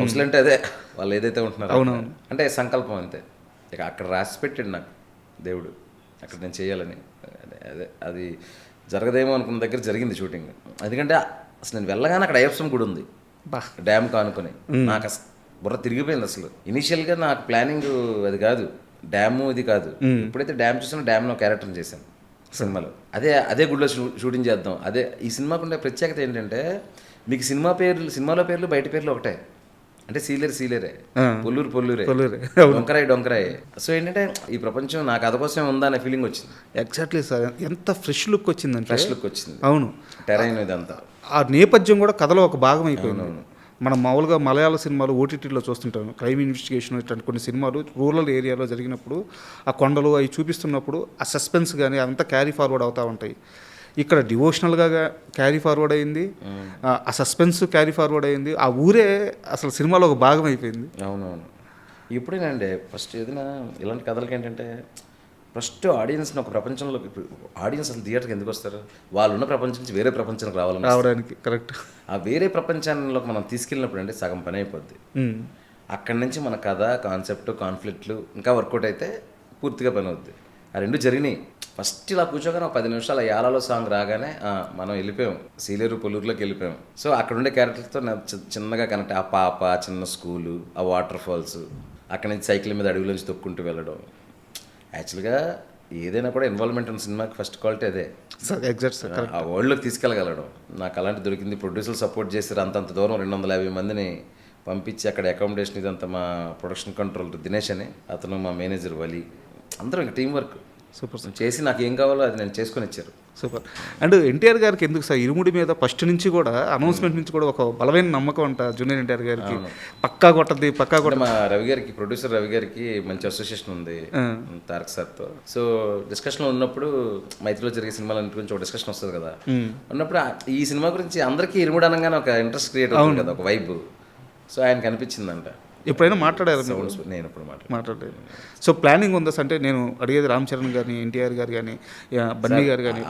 హౌస్లు అంటే అదే వాళ్ళు ఏదైతే ఉంటున్నారో అంటే సంకల్పం అంతే. ఇక అక్కడ రాసి పెట్టాడు నాకు దేవుడు, అక్కడ నేను చేయాలని. అదే అది జరగదేమో అనుకున్న దగ్గర జరిగింది షూటింగ్. ఎందుకంటే అసలు నేను వెళ్ళగానే అక్కడ అయ్యప్ప గుడి ఉంది డ్యామ్ కానుకొని. నాకు అసలు బుర్ర తిరిగిపోయింది. అసలు ఇనీషియల్గా నాకు ప్లానింగ్ అది కాదు, డ్యాము ఇది కాదు. ఎప్పుడైతే డ్యామ్ చూసానో డ్యామ్లో క్యారెక్టర్ చేశాను సినిమాలో. అదే గుడిలో షూటింగ్ చేద్దాం. అదే ఈ సినిమాకు ఉండే ప్రత్యేకత ఏంటంటే మీకు సినిమాలో పేర్లు బయట పేర్లు ఒకటే, అంటే సీలేరే, పొల్లూరే, డొంకరాయ్. సో ఏంటంటే ఈ ప్రపంచం నా కథ కోసం ఉందా అనే ఫీలింగ్ వచ్చింది. Exactly sir. ఎంత ఫ్రెష్ లుక్ వచ్చిందంటే, ఫ్రెష్ లుక్ వచ్చింది. అవును, టెరైన్ ఇదంతా ఆ నేపథ్యం కూడా కథలో ఒక భాగం అయిపోయింది. మనం మామూలుగా మలయాళ సినిమాలు ఓటీటీలో చూస్తుంటాం, క్రైమ్ ఇన్వెస్టిగేషన్ ఇట్లాంటి కొన్ని సినిమాలు రూరల్ ఏరియాలో జరిగినప్పుడు ఆ కొండలు అవి చూపిస్తున్నప్పుడు ఆ సస్పెన్స్ కానీ అవంతా క్యారీ ఫార్వర్డ్ అవుతూ ఉంటాయి. ఇక్కడ డివోషనల్గా క్యారీ ఫార్వర్డ్ అయింది, ఆ సస్పెన్స్ క్యారీ ఫార్వర్డ్ అయింది, ఆ ఊరే అసలు సినిమాలో ఒక భాగం అయిపోయింది. అవునవును. ఇప్పుడేనండి ఫస్ట్ ఏదైనా ఇలాంటి కథలకి ఏంటంటే ఫస్ట్ ఆడియన్స్ని ఒక ప్రపంచంలోకి ఆడియన్స్ అసలు థియేటర్కి ఎందుకు వస్తారు? వాళ్ళు ఉన్న ప్రపంచం నుంచి వేరే ప్రపంచానికి రావడానికి కరెక్ట్. ఆ వేరే ప్రపంచానికి మనం తీసుకెళ్ళినప్పుడు అంటే సగం పని అయిపోద్ది. అక్కడి నుంచి మన కథ, కాన్సెప్ట్, కాన్ఫ్లిక్ట్లు ఇంకా వర్కౌట్ అయితే పూర్తిగా పని అవుద్ది. ఆ రెండు జరిగినాయి. ఫస్ట్ ఇలా కూర్చోగానే ఒక 10 నిమిషాలు యాలలో సాంగ్ రాగానే మనం వెళ్ళిపోయాం, సీలేరు పొల్లూరులోకి వెళ్ళిపోయాం. సో అక్కడ ఉండే క్యారెక్టర్తో నాకు చిన్నగా కనెక్ట్. ఆ పాప, చిన్న స్కూలు, ఆ వాటర్ ఫాల్స్, అక్కడి నుంచి సైకిల్ మీద అడవిలోంచి తొక్కుంటూ వెళ్ళడం. యాక్చువల్గా ఏదైనా కూడా ఇన్వాల్వ్మెంట్ ఉన్న సినిమాకి ఫస్ట్ క్వాలిటీ అదే సార్. Exact sir. ఆ వరల్డ్లోకి తీసుకెళ్ళగలడం. నాకు అలాంటి దొరికింది. ప్రొడ్యూసర్లు సపోర్ట్ చేశారు. అంతంత దూరం 250 మందిని పంపించి అక్కడ అకామిడేషన్ ఇదంతా మా ప్రొడక్షన్ కంట్రోల్ దినేష్ అని, అతను మా మేనేజర్ వలి, అందరం ఇంకా టీం వర్క్ సూపర్ సార్. చేసి నాకు ఏం కావాలో అది నేను చేసుకొని ఇచ్చారు. సూపర్. అండ్ ఎన్టీఆర్ గారికి ఎందుకు సార్ ఇరుముడి మీద ఫస్ట్ నుంచి కూడా అనౌన్స్మెంట్ నుంచి కూడా ఒక బలమైన నమ్మకం అంట జూనియర్ ఎన్టీఆర్ గారికి, పక్కా కొట్టది పక్కా కొట్ట. మా రవి గారికి, ప్రొడ్యూసర్ రవి గారికి మంచి అసోసియేషన్ ఉంది తారక్ సార్తో. సో డిస్కషన్లో ఉన్నప్పుడు మైత్రిలో జరిగే సినిమాల గురించి ఒక డిస్కషన్ వస్తుంది కదా, ఉన్నప్పుడు ఈ సినిమా గురించి అందరికీ ఇరుముడు అనగానే ఒక ఇంట్రెస్ట్ క్రియేట్ అవుతుంది కదా, ఒక వైబ్. సో ఆయనకు అనిపించిందంట. ఎప్పుడైనా మాట్లాడారు? నేను ఎప్పుడు మాట్లాడలేదు. సో ప్లానింగ్ ఉందా అంటే నేను అడిగేది రామ్ చరణ్ గారిని, ఎన్టీఆర్ గారు కానీ, బన్నీ గారు కానీ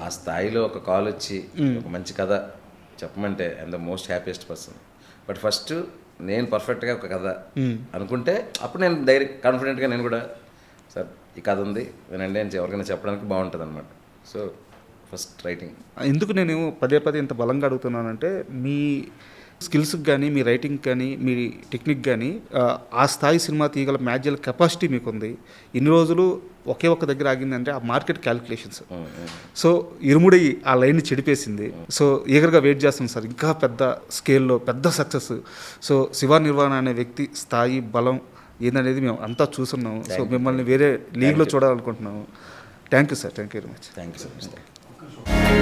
ఆ స్థాయిలో ఒక కాల్ వచ్చి ఒక మంచి కథ చెప్పమంటే I'm the most happiest person. But first నేను పర్ఫెక్ట్గా ఒక కథ అనుకుంటే అప్పుడు నేను కాన్ఫిడెంట్గా నేను కూడా సార్ ఈ కథ ఉంది వినండి అని ఎవరికైనా చెప్పడానికి బాగుంటుంది అనమాట. So first writing. ఎందుకు నేను పదే ఇంత బలంగా అడుగుతున్నానంటే మీ స్కిల్స్కి కానీ, మీ రైటింగ్ కానీ, మీ టెక్నిక్ కానీ ఆ స్థాయి సినిమా తీయగల మ్యాజికల్ కెపాసిటీ మీకు ఉంది. ఇన్ని రోజులు ఒకే ఒక్క దగ్గర ఆగిందంటే ఆ మార్కెట్ క్యాలిక్యులేషన్స్. సో ఇరుముడి ఆ లైన్ని చెడిపేసింది. సో ఈగర్గా వెయిట్ చేస్తుంది సార్ ఇంకా పెద్ద స్కేల్లో పెద్ద సక్సెస్. సో శివ నిర్వాణ అనే వ్యక్తి స్థాయి, బలం ఏందనేది మేము అంతా చూస్తున్నాము. సో మిమ్మల్ని వేరే లీగ్లో చూడాలనుకుంటున్నాము. Thank you sir. Thank you very much. Thank you so much.